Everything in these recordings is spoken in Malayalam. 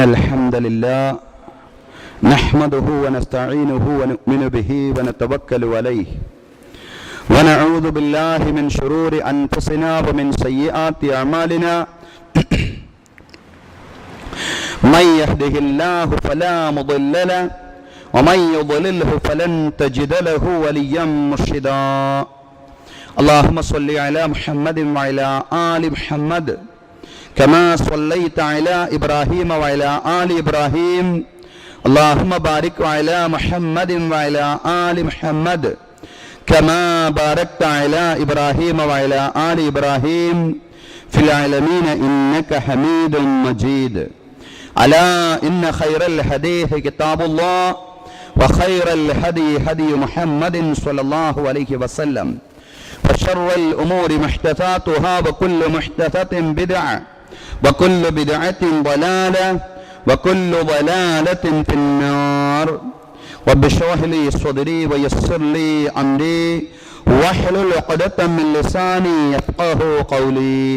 إن الحمد لله نحمده ونستعينه ونؤمن به ونتوكل عليه ونعوذ بالله من شرور أنفسنا ومن سيئات أعمالنا من يهده الله فلا مضل له ومن يضلله فلن تجد له وليا مرشدا اللهم صل على محمد وعلى آل محمد كما صليت على إبراهيم وعلى آل إبراهيم اللهم بارك على محمد وعلى آل محمد كما باركت على إبراهيم وعلى آل إبراهيم في العالمين إنك حميد مجيد ألا إن خير الحديث كتاب الله وخير الهدي هدي محمد صلى الله عليه وسلم وشر الأمور محدثاتها وكل محدثة بدعة وكل بدعة ضلالة وكل ضلالة في النار رب اشرح لي صدري ويسر لي أمري واحلل عقدة من لساني يفقهوا قولي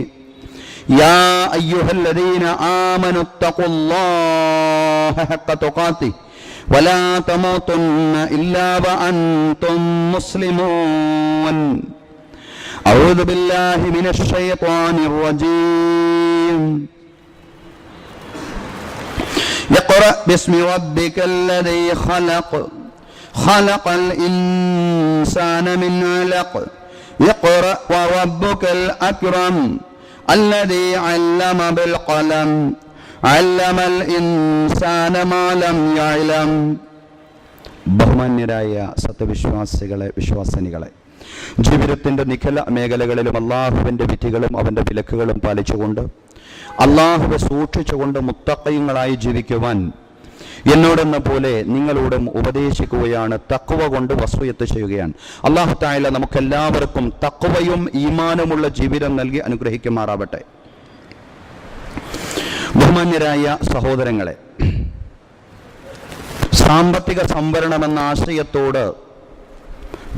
يا أيها الذين آمنوا اتقوا الله حق تقاته ولا تموتن إلا وأنتم مسلمون أعوذ بالله من الشيطان الرجيم اقرأ باسم ربك الذي خلق خلق الإنسان من علق اقرأ وربك الأكرم الذي علم بالقلم علم الإنسان ما لم يعلم ബഹുമാന്യരായ സത്യവിശ്വാസികളെ വിശ്വാസിനികളെ, ജീവിതത്തിൻ്റെ നിഖില മേഖലകളിലും അള്ളാഹുവിൻ്റെ വിധികളും അവൻ്റെ വിലക്കുകളും പാലിച്ചുകൊണ്ട് അള്ളാഹുവെ സൂക്ഷിച്ചുകൊണ്ട് മുത്തഖീങ്ങളായി ജീവിക്കുവാൻ എന്നോടെന്ന പോലെ നിങ്ങളോടും ഉപദേശിക്കുകയാണ്. തഖ്വ കൊണ്ട് വസിയത്ത് ചെയ്യുകയാണ്. അല്ലാഹു തആല നമുക്കെല്ലാവർക്കും തഖ്വയും ഈമാനുമുള്ള ജീവിതം നൽകി അനുഗ്രഹിക്കുമാറാവട്ടെ. ബഹുമാന്യരായ സഹോദരങ്ങളെ, സാമ്പത്തിക സംവരണമെന്ന ആശയത്തോട്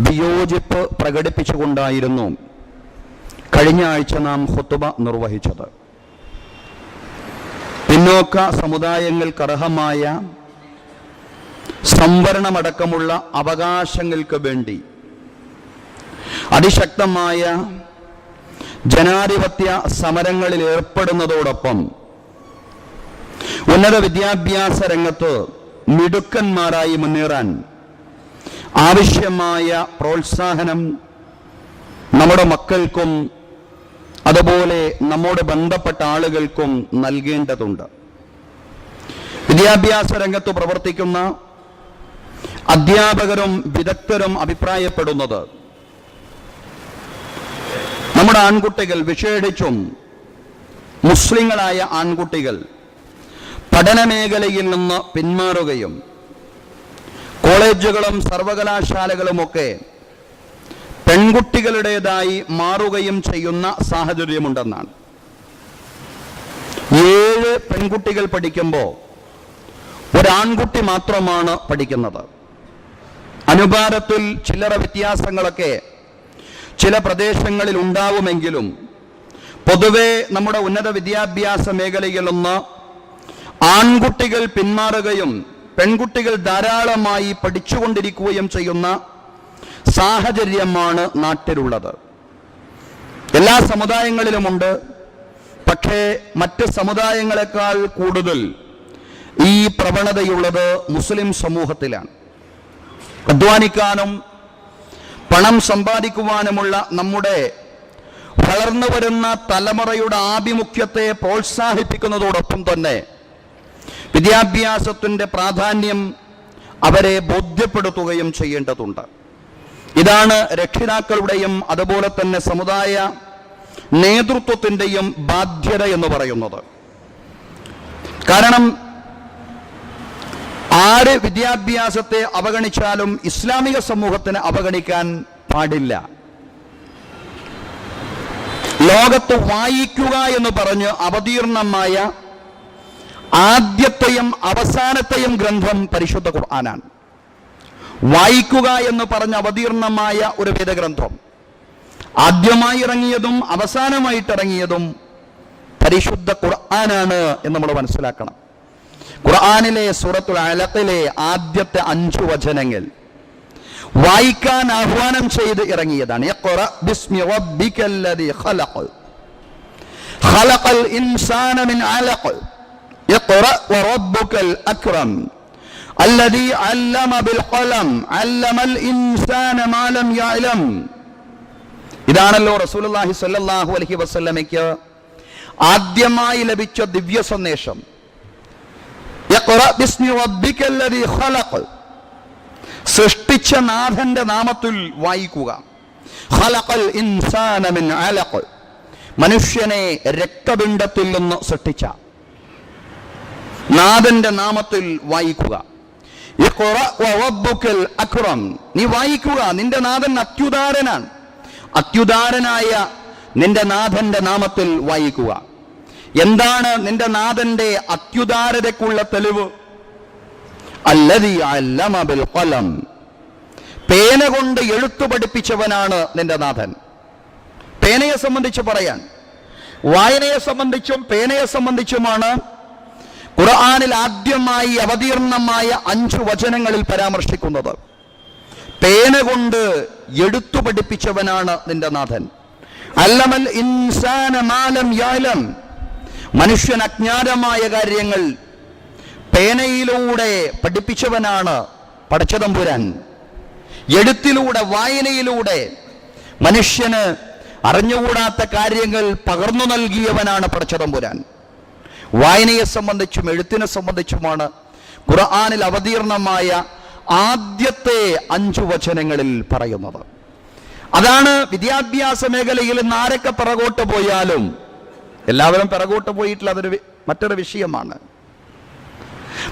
വിയോജിപ്പ് പ്രകടിപ്പിച്ചുകൊണ്ടായിരുന്നു കഴിഞ്ഞ ആഴ്ച നാം ഖുതുബ നിർവഹിച്ചത്. പിന്നോക്ക സമുദായങ്ങൾക്ക് അർഹമായ സംവരണമടക്കമുള്ള അവകാശങ്ങൾക്ക് വേണ്ടി അതിശക്തമായ ജനാധിപത്യ സമരങ്ങളിൽ ഏർപ്പെടുന്നതോടൊപ്പം ഉന്നത വിദ്യാഭ്യാസ രംഗത്ത് മിടുക്കന്മാരായി മുന്നേറാൻ ആവശ്യമായ പ്രോത്സാഹനം നമ്മുടെ മക്കൾക്കും അതുപോലെ നമ്മോട് ബന്ധപ്പെട്ട ആളുകൾക്കും നൽകേണ്ടതുണ്ട്. വിദ്യാഭ്യാസ രംഗത്ത് പ്രവർത്തിക്കുന്ന അധ്യാപകരും വിദഗ്ധരും അഭിപ്രായപ്പെടുന്നത് നമ്മുടെ ആൺകുട്ടികൾ, വിശേഷിച്ചും മുസ്ലിങ്ങളായ ആൺകുട്ടികൾ പഠന മേഖലയിൽ നിന്ന് പിന്മാറുകയും കോളേജുകളും സർവകലാശാലകളുമൊക്കെ പെൺകുട്ടികളുടേതായി മാറുകയും ചെയ്യുന്ന സാഹചര്യമുണ്ടെന്നാണ്. 7 പെൺകുട്ടികൾ പഠിക്കുമ്പോൾ ഒരാൺകുട്ടി മാത്രമാണ് പഠിക്കുന്നത്. അനുപാതത്തിൽ ചില്ലറ വ്യത്യാസങ്ങളൊക്കെ ചില പ്രദേശങ്ങളിൽ ഉണ്ടാവുമെങ്കിലും പൊതുവെ നമ്മുടെ ഉന്നത വിദ്യാഭ്യാസ മേഖലയിൽ നിന്ന് ആൺകുട്ടികൾ പിന്മാറുകയും പെൺകുട്ടികൾ ധാരാളമായി പഠിച്ചുകൊണ്ടിരിക്കുകയും ചെയ്യുന്ന സാഹചര്യമാണ് നാട്ടിലുള്ളത്. എല്ലാ സമുദായങ്ങളിലുമുണ്ട്. പക്ഷേ മറ്റ് സമുദായങ്ങളെക്കാൾ കൂടുതൽ ഈ പ്രവണതയുള്ളത് മുസ്ലിം സമൂഹത്തിലാണ്. അധ്വാനിക്കാനും പണം സമ്പാദിക്കുവാനുമുള്ള നമ്മുടെ വളർന്നു വരുന്ന തലമുറയുടെ ആഭിമുഖ്യത്തെ പ്രോത്സാഹിപ്പിക്കുന്നതോടൊപ്പം തന്നെ വിദ്യാഭ്യാസത്തിൻ്റെ പ്രാധാന്യം അവരെ ബോധ്യപ്പെടുത്തുകയും ചെയ്യേണ്ടതുണ്ട്. ഇതാണ് രക്ഷിതാക്കളുടെയും അതുപോലെ തന്നെ സമുദായ നേതൃത്വത്തിൻ്റെയും ബാധ്യത എന്ന് പറയുന്നത്. കാരണം ആര് വിദ്യാഭ്യാസത്തെ അവഗണിച്ചാലും ഇസ്ലാമിക സമൂഹത്തിന് അവഗണിക്കാൻ പാടില്ല. ലോകത്ത് വായിക്കുക എന്ന് പറഞ്ഞ് അവതീർണമായ ആദ്യത്തെയും അവസാനത്തെയും ഗ്രന്ഥം പരിശുദ്ധ ഖുർആനാണ്. വായിക്കുക എന്ന് പറഞ്ഞ അവതീർണമായ ഒരു വേദഗ്രന്ഥം ആദ്യമായി ഇറങ്ങിയതും അവസാനമായിട്ട് ഇറങ്ങിയതും പരിശുദ്ധ ഖുർആനാണ് എന്ന് നമ്മൾ മനസ്സിലാക്കണം. ഖുർആനിലെ സൂറത്തുൽ അലഖിലെ ആദ്യത്തെ 5 വചനങ്ങൾ വായിക്കാൻ ആഹ്വാനം ചെയ്ത് ഇറങ്ങിയതാണ്. ഇഖ്റ ബിസ്മി റബ്ബിക്കല്ലദീ ഖലഖ് ഖലഖൽ ഇൻസാന മിൻ അലഖ് ഇഖ്റ വറബ്ബുക്കൽ അക്രം അല്ലദീ അല്ലമ ബിൽ ഖലം അല്ലമൽ ഇൻസാന മാ ലം യഅലം. ഇതാണല്ലോ റസൂലുള്ളാഹി സ്വല്ലല്ലാഹു അലൈഹി വസല്ലമയ്ക്ക് ആദ്യമായി ലഭിച്ച ദിവ്യ സന്ദേശം. ഇഖ്റ ബിസ്മി റബ്ബിക്കല്ലദീ ഖലഖ്, സൃഷ്ടിച്ച നാഥന്റെ നാമത്തിൽ വായിക്കുക. ഖലഖൽ ഇൻസാന മിൻ അലഖ്, മനുഷ്യനെ രക്തപിണ്ഡത്തിൽ നിന്ന് സൃഷ്ടിച്ച നാഥന്റെ നാമത്തിൽ വായിക്കുക. ഇഖ്റ വറബ്ബുക്കൽ അക്രം, നീ വായിക്കുക, നിന്റെ നാഥൻ അത്യുദാരനാണ്, അത്യുദാരനായ നിന്റെ നാഥന്റെ നാമത്തിൽ വായിക്കുക. എന്താണ് നിന്റെ നാഥന്റെ അത്യുദാരതയ്ക്കുള്ള തെളിവ്? അല്ലദീ അല്ലമ ബിൽ ഖലം, പേന കൊണ്ട് എഴുത്തു പഠിപ്പിച്ചവനാണ് നിന്റെ നാഥൻ. പേനയെ സംബന്ധിച്ച് പറയാൻ, വായനയെ സംബന്ധിച്ചും പേനയെ സംബന്ധിച്ചുമാണ് ഖുർആനിൽ ആദ്യമായി അവതീർണമായ 5 വചനങ്ങളിൽ പരാമർശിക്കുന്നത്. പേന കൊണ്ട് എഴുത്തു പഠിപ്പിച്ചവനാണ് നിന്റെ നാഥൻ. അല്ലമൽ ഇൻസാന മാ ലം യഅലം, മനുഷ്യൻ അജ്ഞാതമായ കാര്യങ്ങൾ പേനയിലൂടെ പഠിപ്പിച്ചവനാണ് പടച്ചതമ്പുരാൻ. എഴുത്തിലൂടെ, വായനയിലൂടെ മനുഷ്യന് അറിഞ്ഞുകൂടാത്ത കാര്യങ്ങൾ പകർന്നു നൽകിയവനാണ് പടച്ചതമ്പുരാൻ. വായനയെ സംബന്ധിച്ചും എഴുത്തിനെ സംബന്ധിച്ചുമാണ് ഖുർആനിൽ അവതീർണമായ ആദ്യത്തെ 5 വചനങ്ങളിൽ പറയുന്നത്. അതാണ് വിദ്യാഭ്യാസ മേഖലയിൽ ഇന്ന് ആരൊക്കെ പിറകോട്ട് പോയാലും, എല്ലാവരും പിറകോട്ട് പോയിട്ടില്ല, അതൊരു മറ്റൊരു വിഷയമാണ്.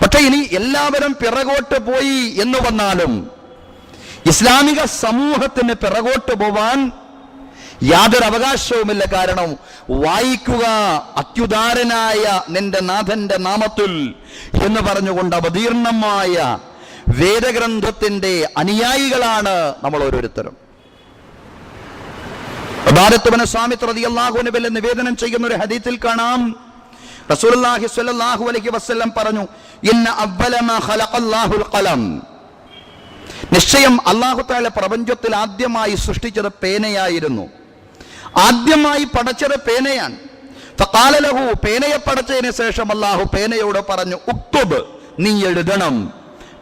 പക്ഷെ ഇനി എല്ലാവരും പിറകോട്ട് പോയി എന്ന് വന്നാലും ഇസ്ലാമിക സമൂഹത്തിന് പിറകോട്ട് പോവാൻ യാതൊരു അവകാശവുമില്ല. കാരണം വായിക്കുക അത്യുദാരനായ നിന്റെ നാഥന്റെ നാമത്തിൽ എന്ന് പറഞ്ഞുകൊണ്ട് അവതീർണമായ വേദഗ്രന്ഥത്തിന്റെ അനുയായികളാണ് നമ്മൾ ഓരോരുത്തരും. ഉബാദത്ത് ബിൻ സാമിത്ത് റളിയല്ലാഹു അൻഹു നിവേദനം ചെയ്യുന്ന ഒരു ഹദീസിൽ കാണാം, റസൂലുള്ളാഹി സ്വല്ലല്ലാഹു അലൈഹി വസല്ലം പറഞ്ഞു, ഇന്ന അവ്വല മാ ഖലഖല്ലാഹുൽ ഖലം, നിശ്ചയം അല്ലാഹു തആല പ്രപഞ്ചത്തിൽ ആദ്യമായി സൃഷ്ടിച്ചത് പേനയായിരുന്നു. ആദ്യമായി പടച്ചത് പേനയാണ്. ഫഖാല ലഹു, പേനയെ പടച്ചതിന് ശേഷം അല്ലാഹു പേനയോട് പറഞ്ഞു, ഉക്തുബ്, നീ എഴുതണം.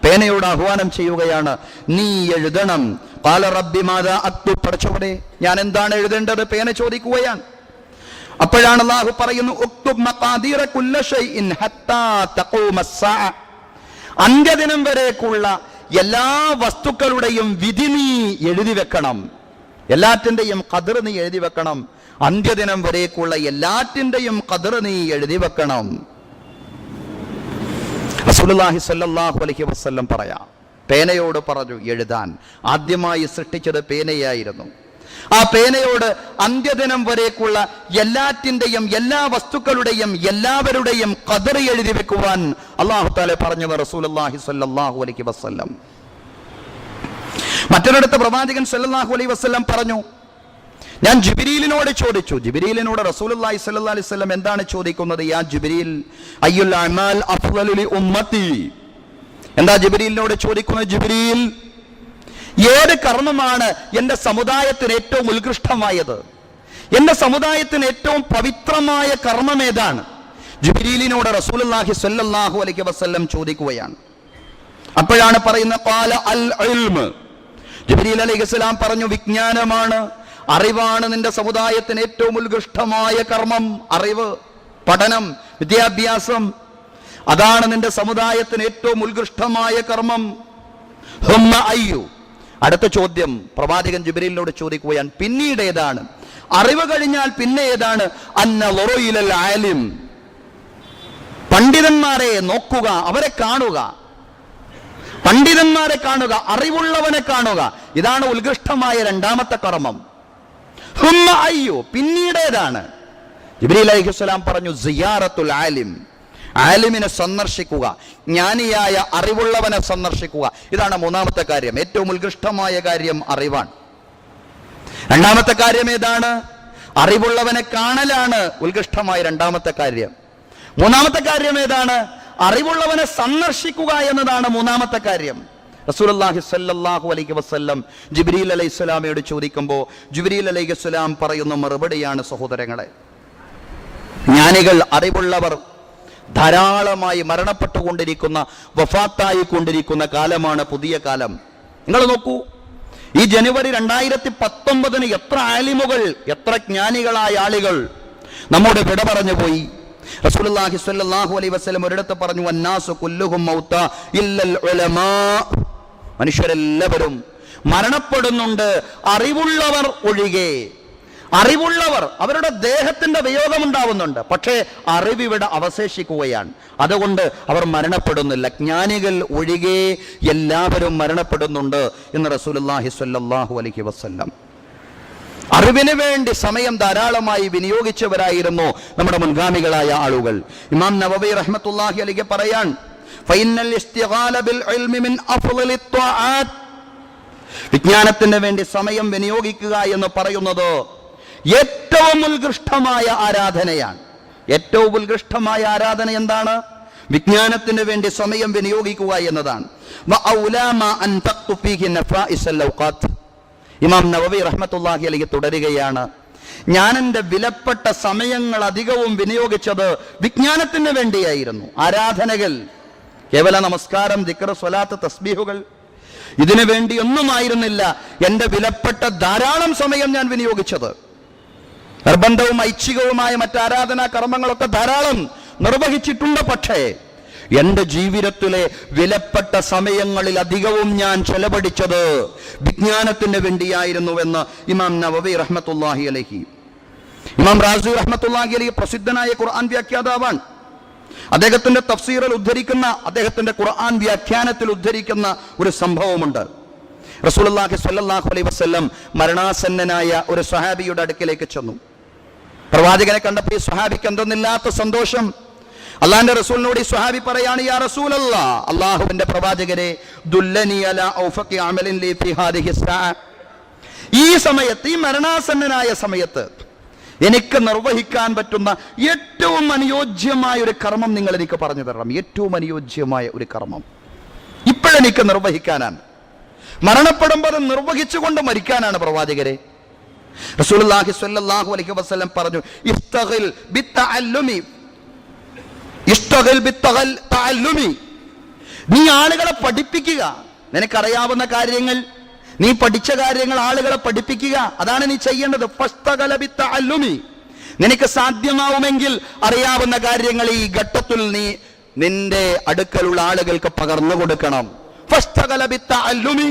പേനയോട് ആഹ്വാനം ചെയ്യുകയാണ്, നീ എഴുതണം. ഖാല റബ്ബി മാദാ അക്തുബ്, പടച്ചവനെ ഞാൻ എന്താണ് എഴുതേണ്ടത്? പേന ചോദിക്കുകയാണ്. അപ്പോഴാണ് അല്ലാഹു പറയുന്നു, ഉക്തുബ് മഖാദീറ കുല്ല ഷൈഇൻ ഹത്താ തഖൂമ അസ്സാഅ, അന്ത്യദിനം വരേക്കുള്ള എല്ലാ വസ്തുക്കളുടെയും വിധി നീ എഴുതി വെക്കണം. എല്ലാറ്റിന്റെയും ഖദർ നീ എഴുതി വെക്കണം. അന്ത്യദിനം വരേക്കുള്ള എല്ലാറ്റിന്റെയും ഖദർ നീ എഴുതി വെക്കണം. റസൂലുള്ളാഹി സ്വല്ലല്ലാഹു അലൈഹി വസല്ലം പറയാം, പേനയോട് പറഞ്ഞു എഴുതാൻ. ആദ്യമായി സൃഷ്ടിച്ചത് പേനയായിരുന്നു. ആ പേനയോട് അന്ത്യദിനം വരേക്കുള്ള എല്ലാറ്റിന്റെയും, എല്ലാ വസ്തുക്കളുടെയും, എല്ലാവരുടെയും ഖദർ എഴുതി വെക്കുവാൻ അല്ലാഹു തആല പറഞ്ഞത് റസൂലുള്ളാഹി സ്വല്ലല്ലാഹു അലൈഹി വസല്ലം. മറ്റൊരിടത്ത് പ്രവാചകൻ സ്വല്ലല്ലാഹു അലൈഹി വസല്ലം പറഞ്ഞു, ഞാൻ ജിബ്രീലിനോട് ചോദിച്ചു. ജിബ്രീലിനോട് റസൂലുള്ളാഹി സ്വല്ലല്ലാഹു അലൈഹി വസല്ലം എന്താണ് ചോദിക്കുന്നത്? യാ ജിബ്രീൽ അയ്യുൽ അഅമാൽ അഫ്ളലു ലി ഉമ്മത്തി, എന്താ ജിബ്രീലിനോട് ചോദിക്കുന്നത്? ജിബ്രീൽ, ഏത് കർമ്മമാണ് എൻ്റെ സമുദായത്തിന് ഏറ്റവും ഉത്കൃഷ്ടമായത്? എൻ്റെ സമുദായത്തിന് ഏറ്റവും പവിത്രമായ കർമ്മം ഏതാണ്? ജിബ്രീലിനോട് റസൂലുള്ളാഹി സ്വല്ലല്ലാഹു അലൈഹി വസല്ലം ചോദിക്കുകയാണ്. അപ്പോഴാണ് പറയുന്നത്, ഖാല അൽ ഇൽമ്, ജിബ്രീൽ അലൈഹിസ്സലാം പറഞ്ഞു, വിജ്ഞാനമാണ്, അറിവാണ് നിന്റെ സമുദായത്തിന് ഏറ്റവും ഉത്കൃഷ്ടമായ കർമ്മം. അറിവ്, പഠനം, വിദ്യാഭ്യാസം, അതാണ് നിന്റെ സമുദായത്തിന് ഏറ്റവും ഉത്കൃഷ്ടമായ കർമ്മം. ഹുമ്മ അയ്യു, അടുത്ത ചോദ്യം പ്രവാചകൻ ജിബ്രീലിനോട് ചോദിക്കുകയാണ്, പിന്നീട് ഏതാണ്? അറിവ് കഴിഞ്ഞാൽ പിന്നെ ഏതാണ്? അന്നളറു ഇലൽ ആലിം, പണ്ഡിതന്മാരെ നോക്കുക, അവരെ കാണുക, പണ്ഡിതന്മാരെ കാണുക, അറിവുള്ളവനെ കാണുക, ഇതാണ് ഉത്കൃഷ്ടമായ രണ്ടാമത്തെ കർമ്മം. ഹുമ്മ അയ്യു, പിന്നീട് ഏതാണ്? ജിബ്രീൽ അലൈഹിസ്സലാം പറഞ്ഞു, സിയാറത്തുൽ ആലിം, ആലിമിനെ സന്ദർശിക്കുക, ജ്ഞാനിയായ അറിവുള്ളവനെ സന്ദർശിക്കുക. ഇതാണ് മൂന്നാമത്തെ കാര്യം. ഏറ്റവും ഉത്കൃഷ്ടമായ കാര്യം അറിവാണ്. രണ്ടാമത്തെ കാര്യം ഏതാണ്? അറിവുള്ളവനെ കാണലാണ് ഉത്കൃഷ്ടമായ രണ്ടാമത്തെ കാര്യം. മൂന്നാമത്തെ കാര്യം ഏതാണ്? അറിവുള്ളവനെ സന്ദർശിക്കുക എന്നതാണ് മൂന്നാമത്തെ കാര്യം. റസൂലുള്ളാഹി സ്വല്ലല്ലാഹു അലൈഹി വസല്ലം ജിബ്രീൽ അലൈഹിസ്സലാമയോട് ചോദിക്കുമ്പോൾ ജിബ്രീൽ അലൈഹിസ്സലാം പറയുന്ന മറുപടിയാണ് സഹോദരങ്ങളെ, ജ്ഞാനികൾ, അറിവുള്ളവർ ധാരാളമായി മരണപ്പെട്ടുകൊണ്ടിരിക്കുന്ന, വഫാത്തായി കൊണ്ടിരിക്കുന്ന കാലമാണ് പുതിയ കാലം. നിങ്ങൾ നോക്കൂ, ഈ ജനുവരി 2019 എത്ര ആലിമുകൾ, എത്ര ജ്ഞാനികളായ ആളുകൾ നമ്മോട് വിട പറഞ്ഞു പോയി. റസൂലുള്ളാഹി സ്വല്ലല്ലാഹു അലൈഹി വസല്ലം ഒരിടത്ത് പറഞ്ഞു, വന്നാസു കുല്ലുഹും മൗതാ ഇല്ലൽ ഉലമാ, മനുഷ്യരെല്ലാവരും മരണപ്പെടുന്നുണ്ട്, അറിവുള്ളവർ ഒഴികെ. അറിവുള്ളവർ, അവരുടെ ദേഹത്തിന്റെ വിയോഗം ഉണ്ടാവുന്നുണ്ട്, പക്ഷേ അറിവിവിടെ അവശേഷിക്കുകയാണ്. അതുകൊണ്ട് അവർ മരണപ്പെടുന്നില്ല. ജ്ഞാനികൾ ഒഴികെ എല്ലാവരും മരണപ്പെടുന്നുണ്ട് എന്ന് റസൂലുള്ളാഹി സ്വല്ലല്ലാഹു അലൈഹി വസല്ലം. അറിവിന് വേണ്ടി സമയം ധാരാളമായി വിനിയോഗിച്ചവരായിരുന്നു നമ്മുടെ മുൻഗാമികളായ ആളുകൾ. ഇമാം നവവി റഹ്മത്തുള്ളാഹി അലൈഹി പറയാൻ, ഫഇന്നൽ ഇസ്തിഗാല ബിൽ ഇൽമി മിൻ അഫ്ളലിത് ത്വആത്ത്, വിജ്ഞാനത്തിന് വേണ്ടി സമയം വിനിയോഗിക്കുക എന്ന് പറയുന്നത് ഏറ്റവും ഉത്കൃഷ്ടമായ ആരാധനയാണ്. ഏറ്റവും ഉത്കൃഷ്ടമായ ആരാധന എന്താണ്? വിജ്ഞാനത്തിന് വേണ്ടി സമയം വിനിയോഗിക്കുക എന്നതാണ്. ഇമാം നവവി റഹ്മത്തുള്ളാഹി അലൈഹി തുടരുകയാണ്, ഞാൻ എൻ്റെ വിലപ്പെട്ട സമയങ്ങൾ അധികവും വിനിയോഗിച്ചത് വിജ്ഞാനത്തിന് വേണ്ടിയായിരുന്നു. ആരാധനകൾ, കേവല നമസ്കാരം, ദിക്ർ, സ്വലാത്ത്, തസ്ബീഹുകൾ, ഇതിനു വേണ്ടി ഒന്നുമായിരുന്നില്ല എൻ്റെ വിലപ്പെട്ട ധാരാളം സമയം ഞാൻ വിനിയോഗിച്ചത്. നിർബന്ധവും ഐച്ഛികവുമായ മറ്റ് ആരാധനാ കർമ്മങ്ങളൊക്കെ ധാരാളം നിർവഹിച്ചിട്ടുണ്ട്. പക്ഷേ എൻ്റെ ജീവിതത്തിലെ വിലപ്പെട്ട സമയങ്ങളിൽ അധികവും ഞാൻ ചെലവഴിച്ചത് വിജ്ഞാനത്തിന് വേണ്ടിയായിരുന്നുവെന്ന് ഇമാം നവവി റഹ്മത്തുള്ളാഹി അലൈഹി. ഇമാം റാസി റഹ്മത്തുള്ളാഹി അലൈഹി പ്രസിദ്ധനായ ഖുർആൻ വ്യാഖ്യാതാവാണ്. അദ്ദേഹത്തിന്റെ തഫ്സീറിൽ ഉദ്ധരിക്കുന്ന, അദ്ദേഹത്തിന്റെ ഖുർആൻ വ്യാഖ്യാനത്തിൽ ഉദ്ധരിക്കുന്ന ഒരു സംഭവമുണ്ട്. റസൂലുള്ളാഹി സ്വല്ലല്ലാഹു അലൈഹി വസല്ലം മരണാസന്നനായ ഒരു സ്വഹാബിയുടെ അടുക്കലേക്ക് ചെന്നു. പ്രവാചകനെ കണ്ടപ്പോൾ ഈ സ്വഹാബിക്ക് എന്തെന്നില്ലാത്ത സന്തോഷം. അള്ളാന്റെ റസൂലിനോട് ഈ സ്വഹാബി പറയാണ്, യാ റസൂലല്ലാഹ്, അള്ളാഹുവിന്റെ പ്രവാചകരെ, ദുല്ലനി അലാ ഔഫഖി അമലിൻ ലി ഫി ഹാദിഹി സ്സാഅ, ഈ സമയത്ത്, ഈ മരണാസന്നനായ സമയത്ത് എനിക്ക് നിർവഹിക്കാൻ പറ്റുന്ന ഏറ്റവും അനുയോജ്യമായ ഒരു കർമ്മം നിങ്ങൾ എനിക്ക് പറഞ്ഞു തരണം. ഏറ്റവും അനുയോജ്യമായ ഒരു കർമ്മം ഇപ്പോഴെനിക്ക് നിർവഹിക്കാനാണ്. മരണപ്പെടുമ്പോൾ അത് നിർവഹിച്ചുകൊണ്ട് മരിക്കാനാണ് പ്രവാചകരെ. റസൂലുള്ളാഹി സ്വല്ലല്ലാഹു അലൈഹി വസല്ലം പറഞ്ഞു, ഇസ്തഗിൽ ബിത്തഅല്ലുമി, ഇസ്തഗിൽ ബിത്തഅല്ലുമി, നീ ആളുകളെ പഠിപ്പിക്കുക. നിനക്കറിയാവുന്ന കാര്യങ്ങൾ, നീ പഠിച്ച കാര്യങ്ങൾ ആളുകളെ പഠിപ്പിക്കുക, അതാണ് നീ ചെയ്യേണ്ടത്. ഫസ്തഗല ബിത്തഅല്ലുമി, നിനക്ക് സാധ്യമാവുമെങ്കിൽ അറിയാവുന്ന കാര്യങ്ങൾ ഈ ഘട്ടത്തിൽ നീ നിന്റെ അടുക്കലുള്ള ആളുകൾക്ക് പകർന്നു കൊടുക്കണം. ഫസ്തഗല ബിത്തഅല്ലുമി.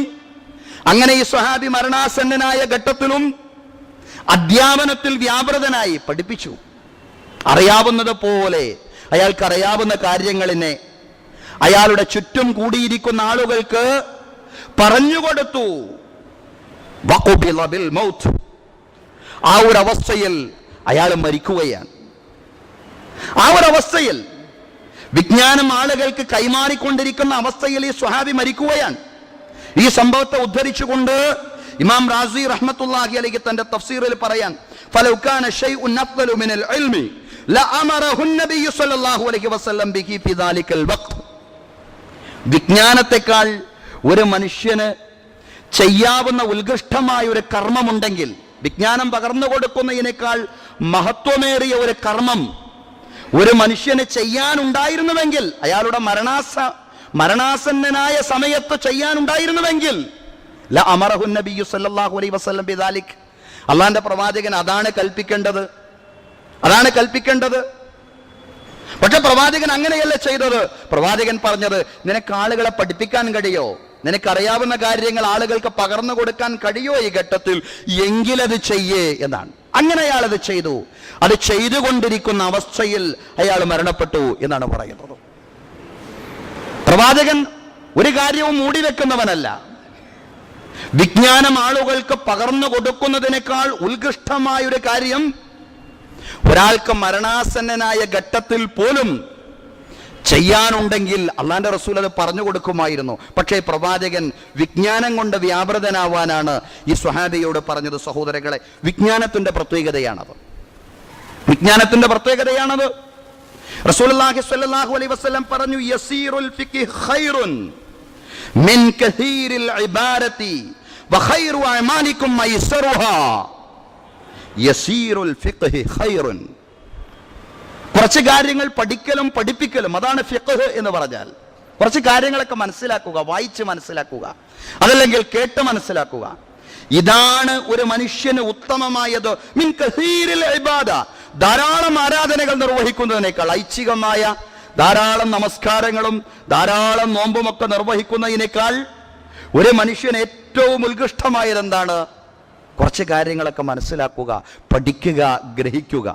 അങ്ങനെ ഈ സ്വഹാബി മരണാസന്നനായ ഘട്ടത്തിലും അധ്യാപനത്തിൽ വ്യാപൃതനായി പഠിപ്പിച്ചു. അറിയാവുന്നത് പോലെ അയാൾക്കറിയാവുന്ന കാര്യങ്ങളിനെ അയാളുടെ ചുറ്റും കൂടിയിരിക്കുന്ന ആളുകൾക്ക് പറഞ്ഞുകൊടുത്തു. ആ ഒരു അവസ്ഥയിൽ അയാൾ മരിക്കുകയാണ്. ആ ഒരു അവസ്ഥയിൽ, വിജ്ഞാനം ആളുകൾക്ക് കൈമാറിക്കൊണ്ടിരിക്കുന്ന അവസ്ഥയിൽ ഈ സ്വഹാബി മരിക്കുകയാണ്. ഈ സംഭവത്തെ ഉദ്ധരിച്ചുകൊണ്ട് ഇമാം റാസി റഹ്മത്തുള്ളാഹി അലൈഹി തന്റെ തഫ്സീറിൽ പറയാൻ, ഫലൗ കാന ശൈഉൻ അഫ്ദലു മിനൽ ഇൽമി ലഅമറഹു നബിയ്യു സ്വല്ലല്ലാഹു അലൈഹി വസല്ലം ബിഹി ഫി ദാലികൽ വഖ്ത്, വിജ്ഞാനത്തെക്കാൾ ഒരു മനുഷ്യന് ചെയ്യാവുന്ന ഉത്കൃഷ്ടമായ ഒരു കർമ്മമുണ്ടെങ്കിൽ, വിജ്ഞാനം പകർന്നു കൊടുക്കുന്നതിനേക്കാൾ മഹത്വമേറിയ ഒരു കർമ്മം ഒരു മനുഷ്യന് ചെയ്യാനുണ്ടായിരുന്നുവെങ്കിൽ, അയാളുടെ മരണാസന്നനായ സമയത്ത് ചെയ്യാനുണ്ടായിരുന്നുവെങ്കിൽ ലഅമറഹു നബിയ്യു സ്വല്ലല്ലാഹു അലൈഹി വസല്ലം ബിദാലിക്, അള്ളാന്റെ പ്രവാചകൻ അതാണ് കൽപ്പിക്കേണ്ടത്, അതാണ് കൽപ്പിക്കേണ്ടത്. പക്ഷെ പ്രവാചകൻ അങ്ങനെയല്ല ചെയ്തത്. പ്രവാചകൻ പറഞ്ഞത്, നിനക്ക് ആളുകളെ പഠിപ്പിക്കാൻ കഴിയോ, നിനക്കറിയാവുന്ന കാര്യങ്ങൾ ആളുകൾക്ക് പകർന്നു കൊടുക്കാൻ കഴിയോ ഈ ഘട്ടത്തിൽ, എങ്കിലത് ചെയ്യേ എന്നാണ്. അങ്ങനെ അയാൾ അത് ചെയ്തു. അത് ചെയ്തുകൊണ്ടിരിക്കുന്ന അവസ്ഥയിൽ അയാൾ മരണപ്പെട്ടു എന്നാണ് പറയുന്നത്. പ്രവാചകൻ ഒരു കാര്യവും മൂടിവെക്കുന്നവനല്ല. വിജ്ഞാനം ആളുകൾക്ക് പകർന്നു കൊടുക്കുന്നതിനേക്കാൾ ഉത്കൃഷ്ടമായൊരു കാര്യം ഒരാൾക്ക് മരണാസന്നനായ ഘട്ടത്തിൽ പോലും ചെയ്യാനുണ്ടെങ്കിൽ അള്ളാന്റെ റസൂൽ അത് പറഞ്ഞു കൊടുക്കുമായിരുന്നു. പക്ഷേ പ്രവാചകൻ വിജ്ഞാനം കൊണ്ട് വ്യാപൃതനാവാനാണ് ഈ സ്വഹാബിയോട് പറഞ്ഞത്. സഹോദരങ്ങളെ, വിജ്ഞാനത്തിന്റെ പ്രത്യേകതയാണത്, വിജ്ഞാനത്തിന്റെ പ്രത്യേകതയാണത്. റസൂലുള്ളാഹി സ്വല്ലല്ലാഹു അലൈഹി വസല്ലം പറഞ്ഞു, യസീറുൽ ഫിഖ്ഹി ഖൈറുൻ മിൻ കസീരിൽ ഇബാദത്തി വഖൈറു അഅമാലികും ഐസറുഹാ. യസീറുൽ ഫിഖ്ഹി ഖൈറുൻ. കുറച്ച് കാര്യങ്ങൾ പഠിക്കലും പഠിപ്പിക്കലും, അതാണ് ഫിഖ്ഹ് എന്ന് പറഞ്ഞാൽ. കുറച്ച് കാര്യങ്ങളൊക്കെ മനസ്സിലാക്കുക, വായിച്ച് മനസ്സിലാക്കുക, അതല്ലെങ്കിൽ കേട്ട് മനസ്സിലാക്കുക. ഇതാണ് ഒരു മനുഷ്യന് ഉത്തമമായത്. മിൻ കസീരിൽ ഇബാദ, ധാരാളം ആരാധനകൾ നിർവഹിക്കുന്നതിനേക്കാൾ, ഐച്ഛികമായ ധാരാളം നമസ്കാരങ്ങളും ധാരാളം നോമ്പുമൊക്കെ നിർവഹിക്കുന്നതിനേക്കാൾ ഒരു മനുഷ്യന് ഏറ്റവും ഉത്കൃഷ്ടമായത് എന്താണ്? കുറച്ച് കാര്യങ്ങളൊക്കെ മനസ്സിലാക്കുക, പഠിക്കുക, ഗ്രഹിക്കുക.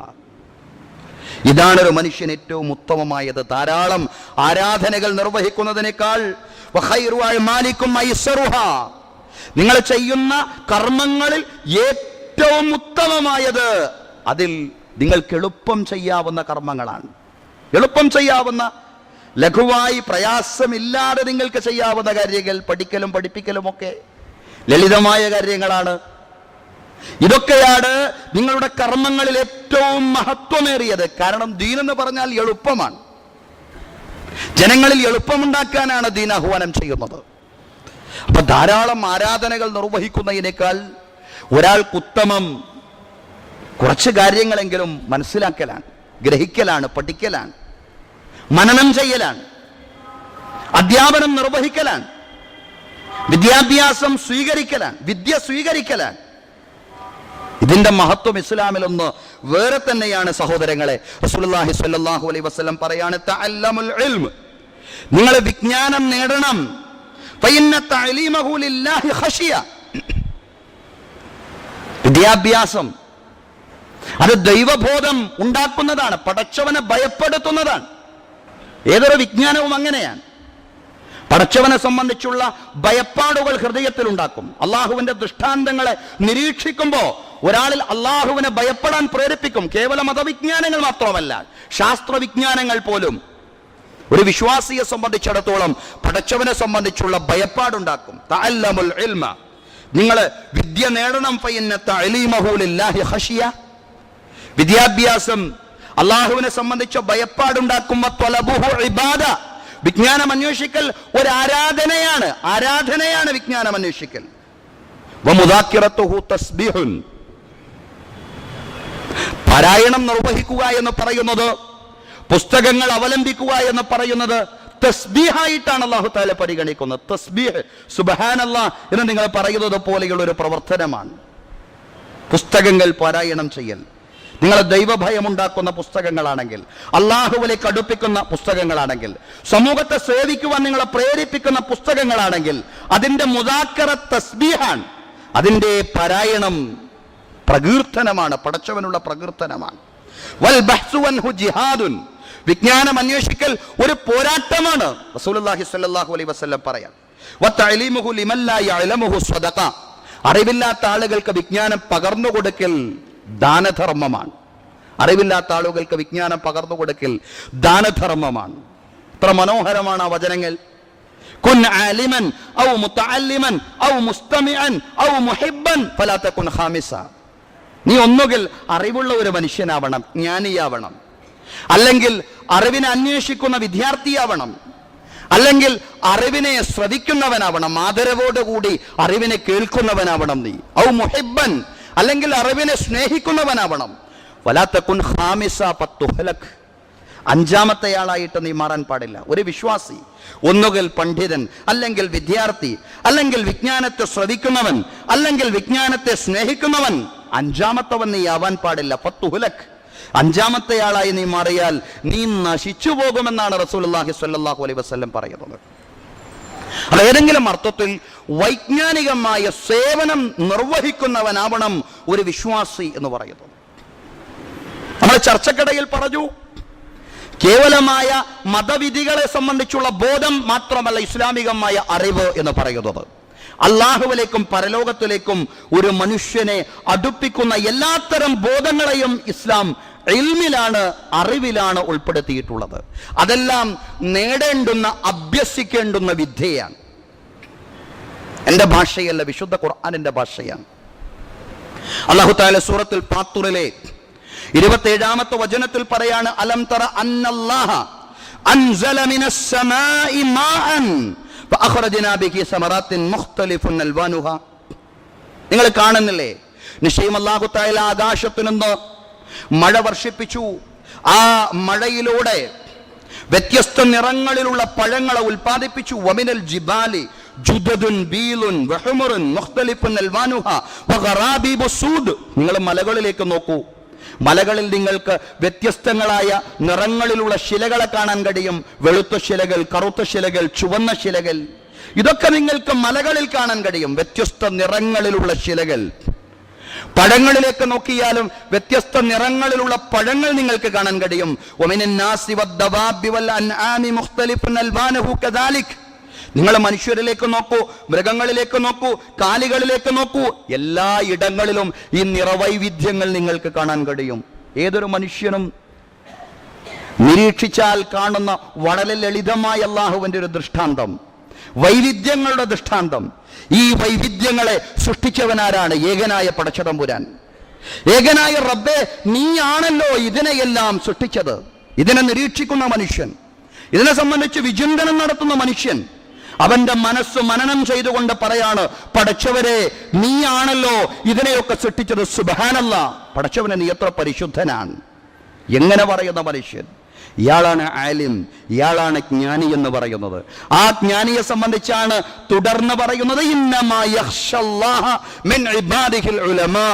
ഇതാണ് ഒരു മനുഷ്യന് ഏറ്റവും ഉത്തമമായത്, ധാരാളം ആരാധനകൾ നിർവഹിക്കുന്നതിനേക്കാൾ. നിങ്ങൾ ചെയ്യുന്ന കർമ്മങ്ങളിൽ ഏറ്റവും ഉത്തമമായത് അതിൽ നിങ്ങൾക്ക് എളുപ്പം ചെയ്യാവുന്ന കർമ്മങ്ങളാണ്. എളുപ്പം ചെയ്യാവുന്ന, ലഘുവായി പ്രയാസമില്ലാതെ നിങ്ങൾക്ക് ചെയ്യാവുന്ന കാര്യങ്ങൾ, പഠിക്കലും പഠിപ്പിക്കലും ഒക്കെ ലളിതമായ കാര്യങ്ങളാണ്. ഇതൊക്കെയാണ് നിങ്ങളുടെ കർമ്മങ്ങളിൽ ഏറ്റവും മഹത്വമേറിയത്. കാരണം ദീൻ എന്ന് പറഞ്ഞാൽ എളുപ്പമാണ്. ജനങ്ങളിൽ എളുപ്പമുണ്ടാക്കാനാണ് ദീൻ ആഹ്വാനം ചെയ്യുന്നത്. അപ്പൊ ധാരാളം ആരാധനകൾ നിർവഹിക്കുന്നതിനേക്കാൾ ഒരാൾക്ക് ഉത്തമം കുറച്ച് കാര്യങ്ങളെങ്കിലും മനസ്സിലാക്കലാണ്, ഗ്രഹിക്കലാണ്, പഠിക്കലാണ്, മനനം ചെയ്യലാണ്, അധ്യാപനം നിർവഹിക്കലാണ്, വിദ്യാഭ്യാസം സ്വീകരിക്കലാണ്, വിദ്യ സ്വീകരിക്കലാണ്. ഇതിന്റെ മഹത്വം ഇസ്ലാമിലൊന്ന് വേറെ തന്നെയാണ് സഹോദരങ്ങളെ. റസൂലുള്ളാഹി സ്വല്ലല്ലാഹു അലൈഹി വസല്ലം പറയാണ്, തഅല്ലമുൽ ഇൽം, നിങ്ങൾ വിജ്ഞാനം നേടണം. ഫഇന്ന തഅലീമഹു ലില്ലാഹി ഖശിയ, വിദ്യാഭ്യാസം അത് ദൈവബോധം ഉണ്ടാക്കുന്നതാണ്, പടച്ചവനെ ഭയപ്പെടുത്തുന്നതാണ്. ഏതൊരു വിജ്ഞാനവും അങ്ങനെയാണ്. പടച്ചവനെ സംബന്ധിച്ചുള്ള ഭയപ്പാടുകൾ ഹൃദയത്തിൽ ഉണ്ടാക്കും. അള്ളാഹുവിന്റെ ദൃഷ്ടാന്തങ്ങളെ നിരീക്ഷിക്കുമ്പോൾ ഒരാളിൽ അള്ളാഹുവിനെ ഭയപ്പെടാൻ പ്രേരിപ്പിക്കും. കേവല മതവിജ്ഞാനങ്ങൾ മാത്രമല്ല, ശാസ്ത്രവിജ്ഞാനങ്ങൾ പോലും ഒരു വിശ്വാസിയെ സംബന്ധിച്ചിടത്തോളം പടച്ചവനെ സംബന്ധിച്ചുള്ള ഭയപ്പാടുണ്ടാക്കും. തഅല്ലമുൽ ഇൽമ, നിങ്ങൾ വിദ്യ നേടണം. ഫഇന്ന തഅലീമഹു ലില്ലാഹി ഖശിയ, വിദ്യാഭ്യാസം അള്ളാഹുവിനെ സംബന്ധിച്ച ഭയപ്പാടുണ്ടാക്കും. വതലബുഹു ഇബാദ, വിജ്ഞാനം അന്വേഷിക്കൽ ഒരു ആരാധനയാണ്. ആരാധനയാണ് വിജ്ഞാനം അന്വേഷിക്കൽ. വമുദാക്കിറത്തുഹു തസ്ബീഹുൻ, പാരായണം നിർവഹിക്കുക എന്ന് പറയുന്നത്, പുസ്തകങ്ങൾ അവലംബിക്കുക എന്ന് പറയുന്നത് തസ്ബീഹായിട്ടാണ് അല്ലാഹു തആല പരിഗണിക്കുന്നത്. തസ്ബീഹ്, സുബ്ഹാനല്ലാഹ് എന്ന് നിങ്ങൾ പറയുന്നത് പോലെയുള്ള ഒരു പ്രവർത്തനമാണ് പുസ്തകങ്ങൾ പാരായണം ചെയ്യൽ. നിങ്ങൾ ദൈവഭയം ഉണ്ടാക്കുന്ന പുസ്തകങ്ങളാണെങ്കിൽ, അള്ളാഹുവിലേക്ക് അടുപ്പിക്കുന്ന പുസ്തകങ്ങളാണെങ്കിൽ, സമൂഹത്തെ സേവിക്കുവാൻ നിങ്ങളെ പ്രേരിപ്പിക്കുന്ന പുസ്തകങ്ങളാണെങ്കിൽ, അതിന്റെ മുദാക്കറ തസ്ബീഹാണ്, അതിന്റെ പാരായണം പ്രകീർത്തനമാണ്, പടച്ചവനുള്ള പ്രകീർത്തനമാണ്. വൽ ബഹ്സു വൻഹു ജിഹാദുൻ, വിജ്ഞാനം അന്വേഷിക്കൽ ഒരു പോരാട്ടമാണ്. റസൂലുള്ളാഹി സ്വല്ലല്ലാഹു അലൈഹി വസല്ലം പറയാം, വതഅലീമുഹു ലിമൻ ലാ യഅലമുഹു സ്വദഖ, അറിവില്ലാത്ത ആളുകൾക്ക് വിജ്ഞാനം പകർന്നു കൊടുക്കൽ ദാനധർമ്മമാണ്. അറിവില്ലാത്ത ആളുകൾക്ക് വിജ്ഞാനം പകർന്നു കൊടുക്കൽ ദാനധർമ്മമാണ്. എത്ര മനോഹരമാണ് ആ വചനങ്ങൾ. കുൻ ആലിമൻ ഔ മുതഅല്ലിമൻ ഔ മുസ്തമിഅൻ ഔ മുഹിബ്ബൻ ഫലാ തകുൻ ഖാമിസ, നീ ഒന്നുകിൽ അറിവുള്ള ഒരു മനുഷ്യനാവണം, ജ്ഞാനിയാവണം, അല്ലെങ്കിൽ അറിവിനെ അന്വേഷിക്കുന്ന വിദ്യാർത്ഥിയാവണം, അല്ലെങ്കിൽ അറിവിനെ ശ്രവിക്കുന്നവനാവണം, ആദരവോടുകൂടി അറിവിനെ കേൾക്കുന്നവനാവണം നീ. ഔ മുഹിബ്ബൻ, അല്ലെങ്കിൽ അറിവിനെ സ്നേഹിക്കുന്നവനാവണം. വലാ തകുൻ ഖാമിസ ഫതുഹ്ലക്, അഞ്ചാമത്തെയാളായിട്ട് നീ മാറാൻ പാടില്ല. ഒരു വിശ്വാസി ഒന്നുകിൽ പണ്ഡിതൻ, അല്ലെങ്കിൽ വിദ്യാർത്ഥി, അല്ലെങ്കിൽ വിജ്ഞാനത്തെ ശ്രവിക്കുന്നവൻ, അല്ലെങ്കിൽ വിജ്ഞാനത്തെ സ്നേഹിക്കുന്നവൻ. അഞ്ചാമത്തവൻ നീ ആവാൻ പാടില്ല. ഫതുഹ്ലക്, അഞ്ചാമത്തെയാളായി നീ മാറിയാൽ നീ നശിച്ചു പോകുമെന്നാണ് റസൂലുള്ളാഹി സ്വല്ലല്ലാഹു അലൈഹി വസല്ലം പറയുന്നത്. അത് ഏതെങ്കിലും അർത്ഥത്തിൽ വൈജ്ഞാനികമായ സേവനം നിർവഹിക്കുന്നവനാവണം ഒരു വിശ്വാസി എന്ന് പറയുന്നത്. നമ്മൾ ചർച്ചക്കിടയിൽ പറഞ്ഞു, കേവലമായ മതവിധികളെ സംബന്ധിച്ചുള്ള ബോധം മാത്രമല്ല ഇസ്ലാമികമായ അറിവ് എന്ന് പറയുന്നത്. അള്ളാഹുവിലേക്കും പരലോകത്തിലേക്കും ഒരു മനുഷ്യനെ അടുപ്പിക്കുന്ന എല്ലാത്തരം ബോധങ്ങളെയും ഇസ്ലാം ഇൽമിലാണ്, അറിവിലാണ് ഉൾപ്പെടുത്തിയിട്ടുള്ളത്. അതെല്ലാം നേടേണ്ടുന്ന, അഭ്യസിക്കേണ്ടുന്ന വിദ്യയാണ്. എന്റെ ഭാഷയല്ല, വിശുദ്ധ ഖുർആനിന്റെ ഭാഷയാണ്. അല്ലാഹു തആല സൂറത്തുൽ ഫാത്തിറിലെ 27-ാമത്തെ വചനത്തിൽ പറയാണ് അലം തറ അന്നല്ലാഹ അൻസല മിനസ് സമാഇ മാഅൻ ഫഅഖറജ്നാ ബിഹി സമറാത്തിൻ മുഖ്തലിഫുൻ അൽവാനുഹാ. നിങ്ങൾ കാണുന്നില്ലേ, നിശ്ചയം അല്ലാഹു തആല ആകാശത്തു നിന്ന് മഴ വർഷിപ്പിച്ചു. ആ മഴയിലൂടെ വ്യത്യസ്ത നിറങ്ങളിലുള്ള പഴങ്ങളെ ഉൽപ്പാദിപ്പിച്ചു. വമിനൽ ജിബാലി ജുദദുൻ ബീലുൻ വഹുമറുൻ മുഖ്തലിഫുൻ അൽവാനുഹാ വഗറാബീബു സൂദ്. നിങ്ങൾ മലകളിലേക്ക് നോക്കൂ, മലകളിൽ നിങ്ങൾക്ക് വ്യത്യസ്തങ്ങളായ നിറങ്ങളിലുള്ള ശിലകളെ കാണാൻ കഴിയും. വെളുത്ത ശിലകൾ, കറുത്ത ശിലകൾ, ചുവന്ന ശിലകൾ, ഇതൊക്കെ നിങ്ങൾക്ക് മലകളിൽ കാണാൻ കഴിയും. വ്യത്യസ്ത നിറങ്ങളിലുള്ള ശിലകൾ. പഴങ്ങളിലേക്ക് നോക്കിയാലും വ്യത്യസ്ത നിറങ്ങളിലുള്ള പഴങ്ങൾ നിങ്ങൾക്ക് കാണാൻ കഴിയും. വമിനൻ നാസി വദ്ദവാബി വൽ അൻആമി മുഖ്തലിഫുൻ അൽവാനുഹു കദാലിക്. നിങ്ങൾ മനുഷ്യരിലേക്ക് നോക്കൂ, മൃഗങ്ങളിലേക്ക് നോക്കൂ, കാലികളിലേക്ക് നോക്കൂ, എല്ലാ ഇടങ്ങളിലും ഈ നിറവൈവിധ്യങ്ങൾ നിങ്ങൾക്ക് കാണാൻ കഴിയും. ഏതൊരു മനുഷ്യനും നിരീക്ഷിച്ചാൽ കാണുന്ന വളരെ ലളിതമായ അല്ലാഹുവിന്റെ ഒരു ദൃഷ്ടാന്തം, വൈവിധ്യങ്ങളുടെ ദൃഷ്ടാന്തം. ഈ വൈവിധ്യങ്ങളെ സൃഷ്ടിച്ചവനാരാണ്? ഏകനായ പടച്ചതമ്പുരാൻ. ഏകനായ റബ്ബേ, നീയാണല്ലോ ഇതിനെയെല്ലാം സൃഷ്ടിച്ചത്. ഇതിനെ നിരീക്ഷിക്കുന്ന മനുഷ്യൻ, ഇതിനെ സംബന്ധിച്ച് വിചിന്തനം നടത്തുന്ന മനുഷ്യൻ അവന്റെ മനസ്സ് മനനം ചെയ്തുകൊണ്ട് പറയാണ്, പടച്ചവരെ നീയാണല്ലോ ഇതിനെയൊക്കെ സൃഷ്ടിച്ചത്. സുബ്ഹാനല്ലാഹ്, പടച്ചവനെ നീ എത്ര പരിശുദ്ധനാണ്. എങ്ങനെ പറയുന്ന മനുഷ്യൻ? ഇയാളാണ് ആലിം, ഇയാളാണ് ജ്ഞാനി എന്ന് പറയുന്നത്. ആ ജ്ഞാനിയെ സംബന്ധിച്ചാണ് തുടർന്ന് പറയുന്നത്, ഇന്നമാ യഖ്ശല്ലാഹ മിൻ ഇബാദിഹിൽ ഉലമാ.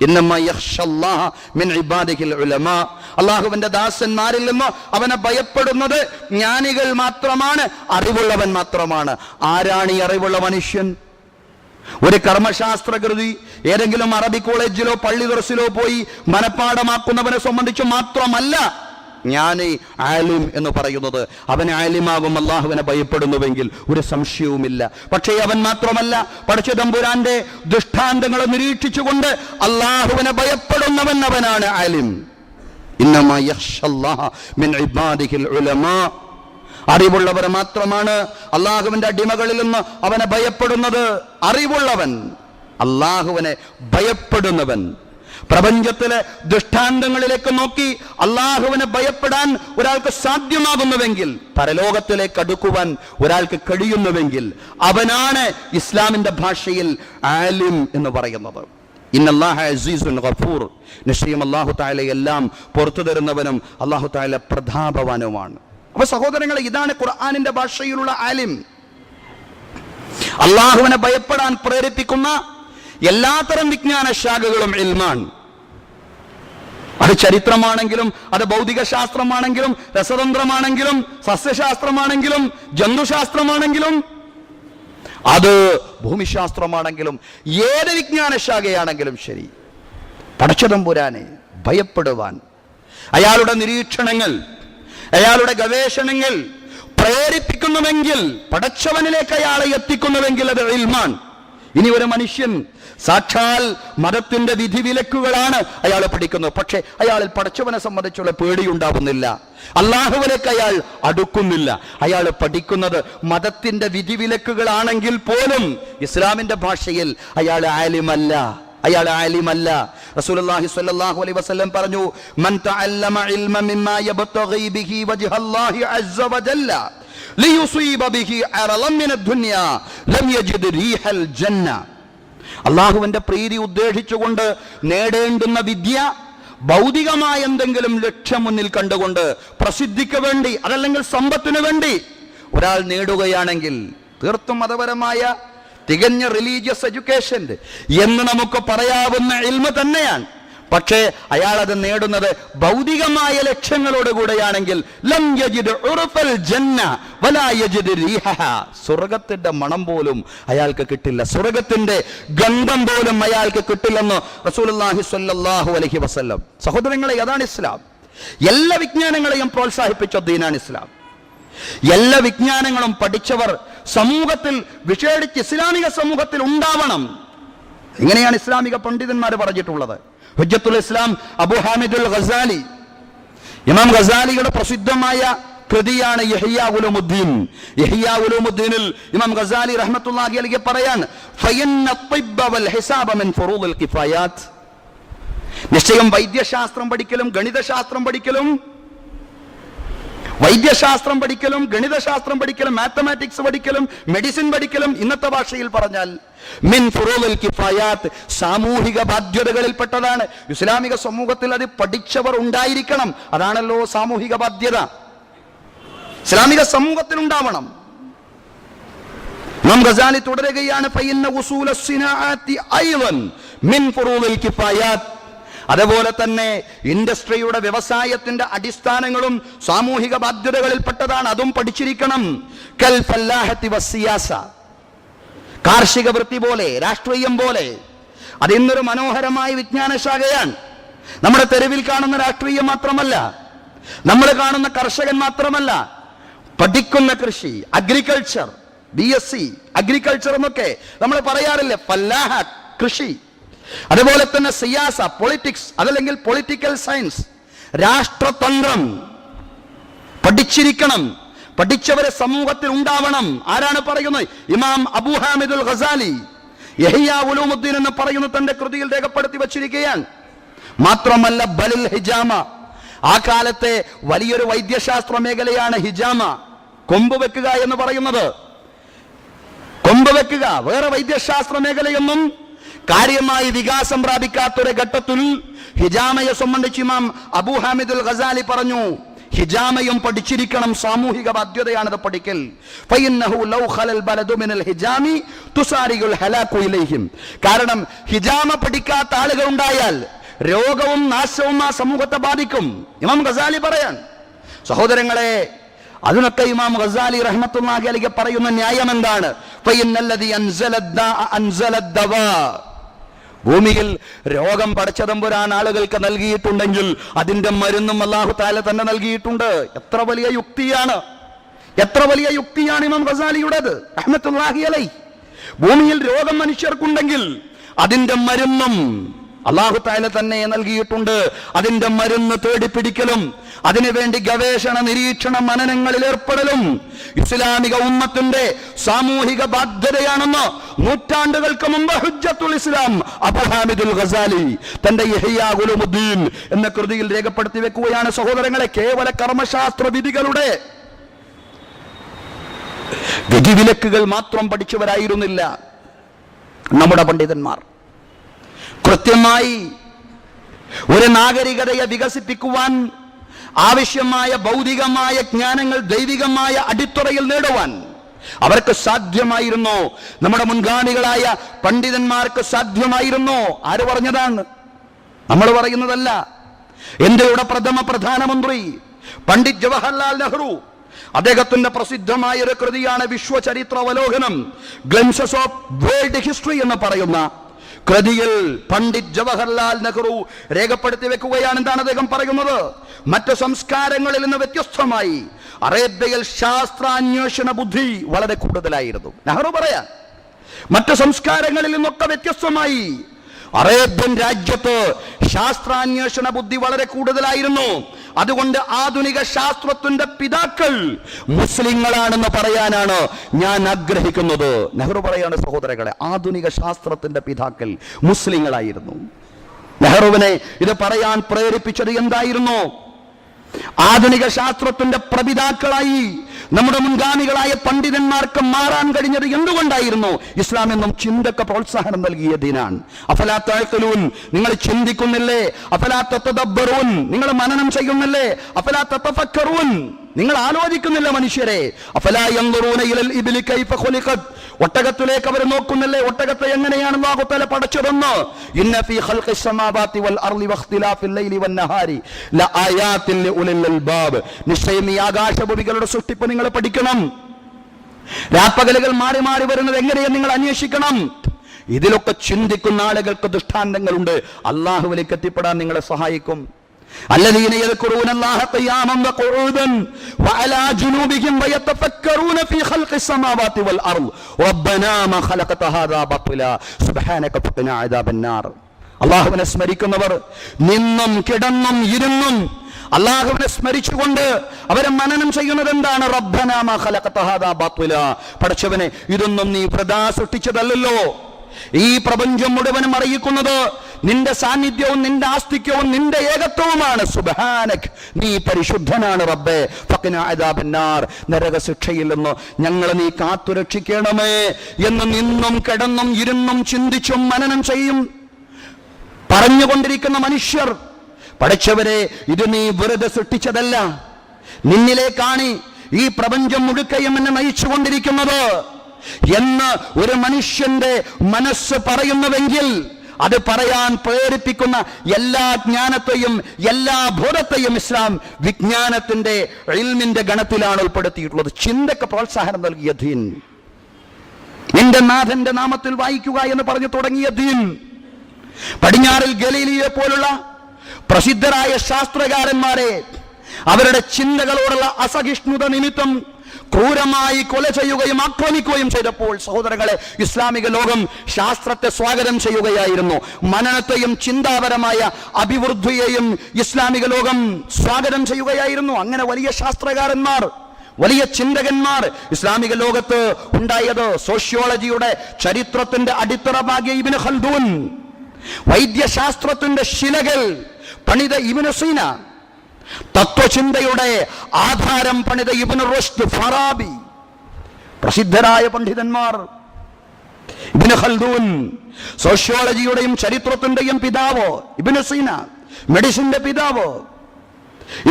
ഇന്നമാ യഖ്ശല്ലാഹ മിൻ ഇബാദിഹിൽ ഉലമാ. അല്ലാഹുവിന്റെ ദാസന്മാരിൽ നിന്ന് അവനെ ഭയപ്പെടുന്നത് ജ്ഞാനികൾ മാത്രമാണ്, അറിവുള്ളവൻ മാത്രമാണ്. ആരാണ് ഈ അറിവുള്ള മനുഷ്യൻ? ഒരു കർമ്മശാസ്ത്രകൃതി ഏതെങ്കിലും അറബി കോളേജിലോ പള്ളി ദർസിലോ പോയി മനപ്പാഠമാക്കുന്നവനെ സംബന്ധിച്ച് മാത്രമല്ല ജ്ഞാനി ആലിം എന്ന് പറയുന്നത്. അവൻ ആലിമാകും അല്ലാഹുവിനെ ഭയപ്പെടുന്നുവെങ്കിൽ ഒരു സംശയവുമില്ല. പക്ഷേ അവൻ മാത്രമല്ല, പടച്ച തമ്പുരാന്റെ ദൃഷ്ടാന്തങ്ങളെ നിരീക്ഷിച്ചുകൊണ്ട് അല്ലാഹുവിനെ ഭയപ്പെടുന്നവൻ അവനാണ് ആലിം. ഇന്നമാ യഖ്ശല്ലാഹ മിൻ ഇബാദിഹിൽ ഉലമാ. അറിവുള്ളവർ മാത്രമാണ് അല്ലാഹുവിന്റെ അടിമകളിൽ നിന്ന് അവനെ ഭയപ്പെടുന്നത്. അറിവുള്ളവൻ, അല്ലാഹുവിനെ ഭയപ്പെടുന്നവൻ. പ്രപഞ്ചത്തിലെ ദൃഷ്ടാന്തങ്ങളിലേക്ക് നോക്കി അല്ലാഹുവിനെ ഭയപ്പെടാൻ ഒരാൾക്ക് സാധ്യമാകുന്നുവെങ്കിൽ, പരലോകത്തിലേക്ക് അടുക്കുവാൻ ഒരാൾക്ക് കഴിയുന്നുവെങ്കിൽ അവനാണ് ഇസ്ലാമിന്റെ ഭാഷയിൽ ആലിം എന്ന് പറയുന്നത്. ഇന്നല്ലാഹ അസീസുൻ ഗഫൂർ. നിശ്ചയം അല്ലാഹു തആല എല്ലാം പുറത്തു തരുന്നവനും അല്ലാഹു തആല പ്രതാപവാനുമാണ്. അപ്പൊ സഹോദരങ്ങളെ, ഇതാണ് ഖുർആനിന്റെ ഭാഷയിലുള്ള ആലിം. അല്ലാഹുവിനെ ഭയപ്പെടാൻ പ്രേരിപ്പിക്കുന്ന എല്ലാത്തരം വിജ്ഞാന ശാഖകളും ഇൽമാണ്. അത് ചരിത്രമാണെങ്കിലും, അത് ഭൗതിക ശാസ്ത്രമാണെങ്കിലും, രസതന്ത്രമാണെങ്കിലും, സസ്യശാസ്ത്രമാണെങ്കിലും, ജന്തുശാസ്ത്രമാണെങ്കിലും, അത് ഭൂമിശാസ്ത്രമാണെങ്കിലും, ഏത് വിജ്ഞാന ശാഖയാണെങ്കിലും ശരി, പടച്ചതമ്പുരാനെ ഭയപ്പെടുവാൻ അയാളുടെ നിരീക്ഷണങ്ങൾ, അയാളുടെ ഗവേഷണങ്ങൾ പ്രേരിപ്പിക്കുന്നുവെങ്കിൽ, പടച്ചവനിലേക്ക് അയാളെ എത്തിക്കുന്നുവെങ്കിൽ അത് ഇൽമാണ്. ഇനി ഒരു മനുഷ്യൻ സാക്ഷാൽ മതത്തിന്റെ വിധിവിലക്കുകളാണ് അയാൾ പഠിക്കുന്നത്, പക്ഷെ അയാളിൽ പടച്ചവനെ സംബന്ധിച്ചുള്ള പേടിയുണ്ടാവുന്നില്ല, അല്ലാഹുവിലേക്ക് അയാൾ അടുക്കുന്നില്ല. അയാൾ പഠിക്കുന്നത് മതത്തിന്റെ വിധിവിലക്കുകളാണെങ്കിൽ പോലും ഇസ്ലാമിന്റെ ഭാഷയിൽ അയാൾ ആലിമല്ല, അയാൾ ആലിമല്ല. റസൂലുള്ളാഹി സ്വല്ലല്ലാഹു അലൈഹി വസല്ലം പറഞ്ഞു, മൻ തഅല്ലമ ഇൽമൻ മിമ്മാ യബ്തഗി ബിഹി വജ്ഹല്ലാഹി അസ്സ വജല്ല ലിയുസീബ ബിഹി അറളൻ മിനദ് ദുനിയ ലം യജിദ് റീഹൽ ജന്ന. അല്ലാഹുവിന്റെ പ്രീതി ഉദ്ദേശിച്ചുകൊണ്ട് നേടേണ്ടുന്ന വിദ്യ ഭൗതികമായ എന്തെങ്കിലും ലക്ഷ്യം മുന്നിൽ കണ്ടുകൊണ്ട്, പ്രസിദ്ധിക്ക് വേണ്ടി അതല്ലെങ്കിൽ സമ്പത്തിനു വേണ്ടി ഒരാൾ നേടുകയാണെങ്കിൽ തീർത്തും മതപരമായ തികഞ്ഞ റിലീജിയസ് എഡ്യൂക്കേഷൻ എന്ന് നമുക്ക് പറയാവുന്ന ഇൽമ തന്നെയാണ്. പക്ഷേ അയാൾ അത് നേടുന്നത് ഭൗതികമായ ലക്ഷ്യങ്ങളോടുകൂടെയാണെങ്കിൽ ലം യജിദ് ഉർഫൽ ജന്ന വലാ യജിദ് റീഹഹ. സ്വർഗ്ഗത്തിന്റെ മണം പോലും അയാൾക്ക് കിട്ടില്ല, സ്വർഗ്ഗത്തിന്റെ ഗന്ധം പോലും അയാൾക്ക് കിട്ടില്ലെന്ന് റസൂലുള്ളാഹി സ്വല്ലല്ലാഹു അലൈഹി വസല്ലം. സഹോദരങ്ങളെ, അതാണ് ഇസ്ലാം. എല്ലാ വിജ്ഞാനങ്ങളെയും പ്രോത്സാഹിപ്പിച്ച ദീനാണ് ഇസ്ലാം. എല്ലാ വിജ്ഞാനങ്ങളും പഠിച്ചവർ സമൂഹത്തിൽ, വിശേഷിച്ച് ഇസ്ലാമിക സമൂഹത്തിൽ ഉണ്ടാവണം. ഇങ്ങനെയാണ് ഇസ്ലാമിക പണ്ഡിതന്മാർ പറഞ്ഞിട്ടുള്ളത്. ഹുജ്ജത്തുൽ ഇസ്ലാം അബൂ ഹാമിദുൽ ഗസാലി, ഇമാം ഗസാലിയുടെ പ്രസിദ്ധമായ കൃതിയാണ് ഇഹ്യാ ഉലൂമുദ്ദീൻ. ഇഹ്യാ ഉലൂമുദ്ദീനിൽ ഇമാം ഗസാലി റഹ്മത്തുള്ളാഹി അലൈഹി പറയാൻ, ഫയന്ന ത്തിബ്ബ വൽ ഹിസാബ മിൻ ഫുറൂദിൽ കിഫായാത്ത്. നിശ്ചയം വൈദ്യശാസ്ത്രം പഠിക്കലും ഗണിതശാസ്ത്രം പഠിക്കലും ഗണിതശാസ്ത്രം പഠിക്കലും മാത്തമാറ്റിക്സ് പഠിക്കലും മെഡിസിൻ പഠിക്കലും ഇന്നത്തെ ഭാഷയിൽ പറഞ്ഞാൽ മിൻ ഫുറൂലുൽ കിഫായാത്ത്, സാമൂഹിക ബാധ്യതകളിൽപ്പെട്ടതാണ്. ഇസ്ലാമിക സമൂഹത്തിൽ അത് പഠിച്ചവർ ഉണ്ടായിരിക്കണം. അതാണല്ലോ സാമൂഹിക ബാധ്യത, ഇസ്ലാമിക സമൂഹത്തിൽ ഉണ്ടാവണം. ഇമാം ഗസാലി തുടരുകയാണ്, ഫഇന്ന ഉസൂല സിനാഅത്തി അയ്ളൻ മിൻ ഫുറൂലുൽ കിഫായാത്ത്. അതുപോലെ തന്നെ ഇൻഡസ്ട്രിയുടെ, വ്യവസായത്തിന്റെ അടിസ്ഥാനങ്ങളും സാമൂഹിക ബാധ്യതകളിൽപ്പെട്ടതാണ്, അതും പഠിച്ചിരിക്കണം. കൽ ഫല്ലാഹത്തി വസ്സിയാസ, കാർഷിക വൃത്തി പോലെ, രാഷ്ട്രീയം പോലെ. അത് ഇന്നൊരു മനോഹരമായ വിജ്ഞാന ശാഖയാണ്. നമ്മുടെ തെരുവിൽ കാണുന്ന രാഷ്ട്രീയം മാത്രമല്ല, നമ്മൾ കാണുന്ന കർഷകൻ മാത്രമല്ല, പഠിക്കുന്ന കൃഷി, അഗ്രികൾച്ചർ, BSc അഗ്രികൾച്ചർ എന്നൊക്കെ നമ്മൾ പറയാറില്ലേ, ഫല്ലാഹ കൃഷി. അതുപോലെ തന്നെ സിയാസ, പൊളിറ്റിക്സ്, അതല്ലെങ്കിൽ പൊളിറ്റിക്കൽ സയൻസ്, രാഷ്ട്രതന്ത്രം പഠിച്ചിരിക്കണം. പഠിച്ചവരെ സമൂഹത്തിൽ ഉണ്ടാവണം. ആരാണ് പറയുന്നത്? ഇമാം അബൂ ഹാമിദുൽ ഗസാലി യഹ്യാ ഉലൂമുദ്ദീൻ എന്ന് പറയുന്ന തന്റെ കൃതിയിൽ രേഖപ്പെടുത്തി വച്ചിരിക്കുകയാണ്. മാത്രമല്ല ബലിൽ ഹിജാമ, ആ കാലത്തെ വലിയൊരു വൈദ്യശാസ്ത്ര മേഖലയാണ് ഹിജാമ, കൊമ്പ് വെക്കുക എന്ന് പറയുന്നത്. കൊമ്പ് വെക്കുക, വേറെ വൈദ്യശാസ്ത്ര മേഖലയൊന്നും കാര്യമായി വികാസം പ്രാപിക്കാത്തൊരു ഘട്ടത്തിൽ ഹിജാമയെ സംബന്ധിച്ച് ഇമാം അബൂ ഹാമിദുൽ ഗസാലി പറഞ്ഞു, ഹിജാമയും പഠിച്ചിരിക്കണം, സാമൂഹിക ബാധ്യതയാണത് പഠിക്കൽ. ഫഇന്നഹു ലൗ ഖലൽ ബലദു മിനൽ ഹിജാമി തുസാരിഉൽ ഹലാകു ഇലൈഹിം. കാരണം ഹിജാമ പഠിക്കാത്ത ആളുകൾ ഉണ്ടായാൽ രോഗവും നാശവും ആ സമൂഹത്തെ ബാധിക്കും. ഇമാം ഗസാലി പറയാൻ. സഹോദരങ്ങളെ, അതിനൊക്കെ ഇമാം ഗസാലി റഹ്മത്തുള്ളാഹി അലൈഹി പറയുന്ന ന്യായം എന്താണ്? ഫഇന്നല്ലദി അൻസലദ്ദവാ, ഭൂമിയിൽ രോഗം പടച്ചതമ്പുരാൻ ആളുകൾക്ക് നൽകിയിട്ടുണ്ടെങ്കിൽ അതിന്റെ മരുന്നും അല്ലാഹു തആല തന്നെ നൽകിയിട്ടുണ്ട്. എത്ര വലിയ യുക്തിയാണ് ഇമാം ഗസാലിയുടേത് റഹ്മത്തുള്ളാഹി അലൈഹി. ഭൂമിയിൽ രോഗം മനുഷ്യർക്കുണ്ടെങ്കിൽ അതിന്റെ മരുന്നും അല്ലാഹു തആല തന്നെ നൽകിയിട്ടുണ്ട്. അതിന്റെ മരുന്ന് തേടിപ്പിടിക്കലും അതിനുവേണ്ടി ഗവേഷണ, നിരീക്ഷണ, മനനങ്ങളിൽ ഏർപ്പെടലും ഇസ്ലാമിക ഉമ്മത്തിന്റെ സാമൂഹിക ബാധ്യതയാണെന്ന് നൂറ്റാണ്ടുകൾക്ക് മുമ്പ് ഹുജ്ജത്തുൽ ഇസ്ലാം അബൂ ഹാമിദുൽ ഗസാലി തന്റെ യഹ്യാ ഉലൂമുദ്ദീൻ എന്ന കൃതിയിൽ രേഖപ്പെടുത്തി വെക്കുകയാണ്. സഹോദരങ്ങളെ, കേവല കർമ്മശാസ്ത്ര വിധികളുടെ വിധിവിലക്കുകൾ മാത്രം പഠിച്ചവരായിരുന്നില്ല നമ്മുടെ പണ്ഡിതന്മാർ. കൃത്യമായി ഒരു നാഗരികതയെ വികസിപ്പിക്കുവാൻ ആവശ്യമായ ഭൗതികമായ ജ്ഞാനങ്ങൾ ദൈവികമായ അടിത്തറയിൽ നേടുവാൻ അവർക്ക് സാധ്യമായിരുന്നു. നമ്മുടെ മുൻഗാമികളായ പണ്ഡിതന്മാർക്ക് സാധ്യമായിരുന്നു. ആര് പറഞ്ഞതാണ്? നമ്മൾ പറയുന്നതല്ല. ഇന്ത്യയുടെ പ്രഥമ പ്രധാനമന്ത്രി പണ്ഡിറ്റ് ജവഹർലാൽ നെഹ്റു, അദ്ദേഹത്തിന്റെ പ്രസിദ്ധമായ ഒരു കൃതിയാണ് വിശ്വചരിത്രാവലോകനം, ഗ്ലിംസസ് ഓഫ് വേൾഡ് ഹിസ്റ്ററി എന്ന് പറയുന്ന കൃതിയിൽ പണ്ഡിറ്റ് ജവഹർലാൽ നെഹ്റു രേഖപ്പെടുത്തി വെക്കുകയാണ്. എന്താണ് അദ്ദേഹം പറയുന്നത്? മറ്റു സംസ്കാരങ്ങളിൽ നിന്ന് വ്യത്യസ്തമായി അറേബ്യയിൽ ശാസ്ത്രാന്വേഷണ ബുദ്ധി വളരെ കൂടുതലായിരുന്നു. നെഹ്റു പറയാൻ, മറ്റു സംസ്കാരങ്ങളിൽ നിന്നൊക്കെ വ്യത്യസ്തമായി അറേബ്യൻ രാജ്യത്ത് ശാസ്ത്രാന്വേഷണ ബുദ്ധി വളരെ കൂടുതലായിരുന്നു. അതുകൊണ്ട് ആധുനിക ശാസ്ത്രത്തിന്റെ പിതാക്കൾ മുസ്ലിങ്ങളാണെന്ന് പറയാനാണ് ഞാൻ ആഗ്രഹിക്കുന്നത്. നെഹ്റു പറയാണ്, സഹോദരങ്ങളെ, ആധുനിക ശാസ്ത്രത്തിന്റെ പിതാക്കൾ മുസ്ലിങ്ങളായിരുന്നു. നെഹ്റുവിനെ ഇത് പറയാൻ പ്രേരിപ്പിച്ചത് എന്തായിരുന്നു? ആധുനിക ശാസ്ത്രത്തിന്റെ പ്രപിതാക്കളായി നമ്മുടെ മുൻഗാമികളായ പണ്ഡിതന്മാർക്ക് മാറാൻ കഴിഞ്ഞത് എന്തുകൊണ്ടായിരുന്നു? ഇസ്ലാം എന്നും ചിന്തക്ക് പ്രോത്സാഹനം നൽകിയ ദീനാണ്. അഫലാ തഅഖിലൂൻ, നിങ്ങൾ ചിന്തിക്കുന്നില്ലേ? അഫലാ തതദബ്ബറൂൻ, നിങ്ങൾ മനനം ചെയ്യുന്നില്ലേ? അഫലാ തതഫക്കറൂൻ, നിങ്ങൾ ആലോചിക്കുന്നില്ല മനുഷ്യരെ? അഫലാ യൻദുറൂന ഇലൽ ഇബ്ലി കൈഫ ഖുലിഖത്, ഒട്ടകത്തിലേക്ക് അവർ നോക്കുന്നില്ലേ? ഒട്ടകത്തെ എങ്ങനെയാണ് അല്ലാഹു തആല പടച്ചതെന്ന്? ഇന്ന ഫീ ഖൽഖിസ് സമാവാതി വൽ അർളി വഖ്തിലാഫിൽ ലൈലി വൻ നഹാരി ലആയാതിൻ ലിഉലിൽ അൽബാബ്, നിശ്ചയം ഈ ആകാശഭൂമികളുടെ സൃഷ്ടിപ്പ് നിങ്ങൾ പഠിക്കണം. രാപ്പകലുകൾ മാറി മാറി വരുന്നത് എങ്ങനെയെന്ന് നിങ്ങൾ അന്വേഷിക്കണം. ഇതിലൊക്കെ ചിന്തിക്കുന്ന ആളുകൾക്ക് ദൃഷ്ടാന്തങ്ങളുണ്ട്. അല്ലാഹുവിലേക്ക് എത്തിപ്പെടാൻ നിങ്ങളെ സഹായിക്കും. الذين يذكرون الله قياما وقعودا وعلى جنوبهم ويتفكرون في خلق السماوات والأرض ربنا ما خلقت هذا باطلا سبحانك فقنا عذاب النار. അല്ലാഹുവിനെ സ്മരിക്കുന്നവർ നിന്നും കിടന്നും ഇരുന്നും അല്ലാഹുവിനെ സ്മരിച്ചുകൊണ്ട് അവരെ മനനം ചെയ്യുന്നത് എന്താണ്? റബ്ബനാ മാ ഖലഖത ഹാദാ ബാത്തില, പടച്ചവനെ, ഇതൊന്നും നീ വൃഥാ സൃഷ്ടിച്ചതല്ലല്ലോ. ഈ പ്രപഞ്ചം മുഴുവനും അറിയിക്കുന്നത് നിന്റെ സാന്നിധ്യവും നിന്റെ ആസ്തിക്യവും നിന്റെ ഏകത്വവുമാണ്. സുബ്ഹാനക്, നീ പരിശുദ്ധനാണ് റബ്ബേ. ഫഖ്നാ അദാബന്നാർ, നരക ശിക്ഷയിൽ നിന്ന് ഞങ്ങളെ നീ കാത്തുരക്ഷിക്കണമേ എന്ന് നിന്നും കിടന്നും ഇരുന്നും ചിന്തിച്ചും മനനം ചെയ്യും പറഞ്ഞുകൊണ്ടിരിക്കുന്ന മനുഷ്യർ, പഠിച്ചവരെ, ഇത് നീ വെറുതെ സൃഷ്ടിച്ചതല്ല, നിന്നിലേക്കാണ് ഈ പ്രപഞ്ചം മുഴുക്കയും എന്നെ നയിച്ചുകൊണ്ടിരിക്കുന്നത് എന്ന് ഒരു മനുഷ്യന്റെ മനസ്സ് പറയുന്നുവെങ്കിൽ അത് പറയാൻ പ്രേരിപ്പിക്കുന്ന എല്ലാ ജ്ഞാനത്തെയും എല്ലാ ബോധത്തെയും ഇസ്ലാം വിജ്ഞാനത്തിന്റെ ഇൽമിന്റെ ഗണത്തിലാണ് ഉൾപ്പെടുത്തിയിട്ടുള്ളത്. ചിന്തക്ക് പ്രോത്സാഹനം നൽകിയ ദീൻ, നിന്റെ നാഥന്റെ നാമത്തിൽ വായിക്കുക എന്ന് പറഞ്ഞു തുടങ്ങിയ ദീൻ, പടിഞ്ഞാറിൽ ഗലീലിയെ പോലുള്ള പ്രസിദ്ധരായ ശാസ്ത്രകാരന്മാരെ അവരുടെ ചിന്തകളോടുള്ള അസഹിഷ്ണുത നിമിത്തം ക്രൂരമായി കൊല ചെയ്യുകയും ആക്രമിക്കുകയും ചെയ്തപ്പോൾ, സഹോദരങ്ങളെ, ഇസ്ലാമിക ലോകം ശാസ്ത്രത്തെ സ്വാഗതം ചെയ്യുകയായിരുന്നു. മനനത്തെയും ചിന്താപരമായ അഭിവൃദ്ധിയെയും ഇസ്ലാമിക ലോകം സ്വാഗതം ചെയ്യുകയായിരുന്നു. അങ്ങനെ വലിയ ശാസ്ത്രകാരന്മാർ, വലിയ ചിന്തകന്മാർ ഇസ്ലാമിക ലോകത്ത് ഉണ്ടായത്. സോഷ്യോളജിയുടെ ചരിത്രത്തിന്റെ അടിത്തറ പാകിയ ഇബ്നു ഖൽദൂൻ, വൈദ്യശാസ്ത്രത്തിന്റെ ശിലകൾ പണിത ഇബ്നു സീന, തത്വചിന്തയുടെ ആധാരം പണിത ഇബ്നു റുഷ്ദ്, ഫറാബി, പ്രസിദ്ധരായ പണ്ഡിതന്മാർ. ഇബ്നു ഖൽദൂൻ സോഷ്യോളജിയുടെയും ചരിത്രത്തിന്റെയും പിതാവ്, ഇബ്നു സീന മെഡിസിന്റെ പിതാവ്,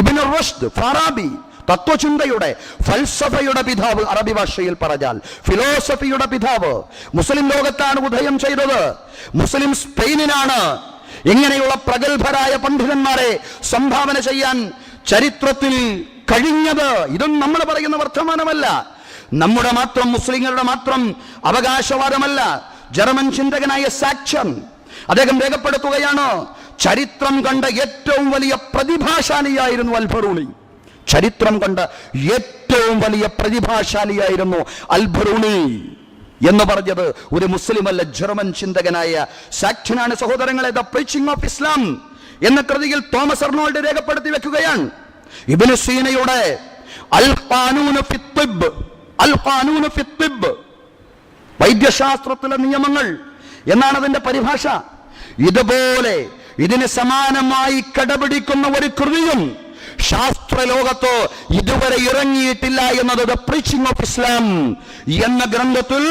ഇബ്നു റുഷ്ദ്, ഫറാബി തത്വചിന്തയുടെ ഫൽസഫയുടെ പിതാവ്, അറബി ഭാഷയിൽ പറഞ്ഞാൽ ഫിലോസഫിയുടെ പിതാവ്. മുസ്ലിം ലോകത്താണ് ഉദയം ചെയ്തത്, മുസ്ലിം സ്പെയിനിനാണ് ഇങ്ങനെയുള്ള പ്രഗത്ഭരായ പണ്ഡിതന്മാരെ സംഭാവന ചെയ്യാൻ ചരിത്രത്തിൽ കഴിഞ്ഞത്. ഇതൊന്നും നമ്മൾ പറയുന്ന വർത്തമാനമല്ല, നമ്മുടെ മാത്രം മുസ്ലിങ്ങളുടെ മാത്രം അവകാശവാദമല്ല. ജർമ്മൻ ചിന്തകനായ സാക്ഷൻ അദ്ദേഹം രേഖപ്പെടുത്തുകയാണ്, ചരിത്രം കണ്ട ഏറ്റവും വലിയ പ്രതിഭാശാലിയായിരുന്നു അൽ-ബറൂണി. ചരിത്രം കണ്ട ഏറ്റവും വലിയ പ്രതിഭാശാലിയായിരുന്നു അൽ-ബറൂണി എന്ന് പറഞ്ഞത് ഒരു മുസ്ലിം അല്ല, ജർമ്മൻ ചിന്തകനായ സാക്ഷനാണ്. സഹോദരങ്ങളെ, ദ പ്രീച്ചിങ് ഓഫ് ഇസ്ലാം എന്ന കൃതിയിൽ തോമസ് അർണോൾഡ് രേഖപ്പെടുത്തി വെക്കുകയാണ്, ഇബ്നു സീനയുടെ അൽ ഖാനൂനു ഫി തിബ്, അൽ ഖാനൂനു ഫി തിബ്, വൈദ്യശാസ്ത്രത്തിലെ നിയമങ്ങൾ എന്നാണ് അതിന്റെ പരിഭാഷ. ഇതുപോലെ ഇതിന് സമാനമായി കടപിടിക്കുന്ന ഒരു കൃതിയും ശാസ്ത്രലോകത്ത് ഇതുവരെ ഇറങ്ങിയിട്ടില്ല എന്നത് ദ പ്രീച്ചിങ് ഓഫ് ഇസ്ലാം എന്ന ഗ്രന്ഥത്തിൽ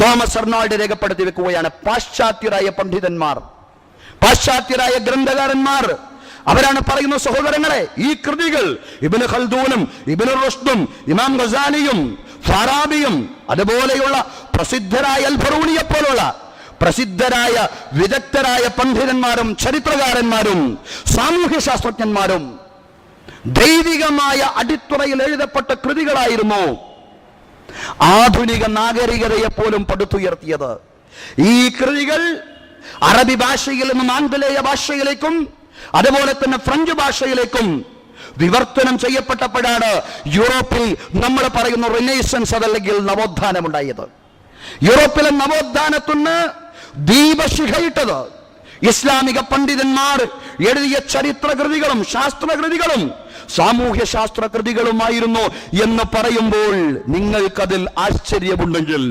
തോമസ് അർണോൾഡ് രേഖപ്പെടുത്തി വെക്കുകയാണ്. പാശ്ചാത്യരായ പണ്ഡിതന്മാർ, പാശ്ചാത്യരായ ഗ്രന്ഥകാരന്മാർ അവരാണ് പറയുന്ന, സഹോദരങ്ങളെ, ഈ കൃതികൾ ഇബ്നു ഖൽദൂനും ഇബ്നു റുഷ്ദും ഇമാം ഗസാലിയും ഫറാബിയും അതുപോലെയുള്ള പ്രസിദ്ധരായ അൽ-ബറൂണിയെ പോലുള്ള പ്രസിദ്ധരായ വിദഗ്ധരായ പണ്ഡിതന്മാരും ചരിത്രകാരന്മാരും സാമൂഹ്യ ശാസ്ത്രജ്ഞന്മാരും ദൈവികമായ അടിത്തറയിൽ എഴുതപ്പെട്ട കൃതികളായിരുന്നു ആധുനിക നാഗരികതയെ പോലും പടുത്തുയർത്തിയത്. ഈ കൃതികൾ അറബി ഭാഷയിൽ നിന്നും ആംഗലേയ ഭാഷയിലേക്കും അതുപോലെ തന്നെ ഫ്രഞ്ച് ഭാഷയിലേക്കും വിവർത്തനം ചെയ്യപ്പെട്ടപ്പോഴാണ് യൂറോപ്പിൽ നമ്മൾ പറയുന്ന റിനൈസൻസ് അതല്ലെങ്കിൽ നവോത്ഥാനം ഉണ്ടായത്. യൂറോപ്പിലെ നവോത്ഥാനത്തിന് ദീപശിഖയിട്ടത് ഇസ്ലാമിക പണ്ഡിതന്മാർ എഴുതിയ ചരിത്രകൃതികളും ശാസ്ത്രകൃതികളും സാമൂഹ്യ ശാസ്ത്രകൃതികളുമായിരുന്നു എന്ന് പറയുമ്പോൾ നിങ്ങൾക്കതിൽ ആശ്ചര്യമുണ്ടെങ്കിൽ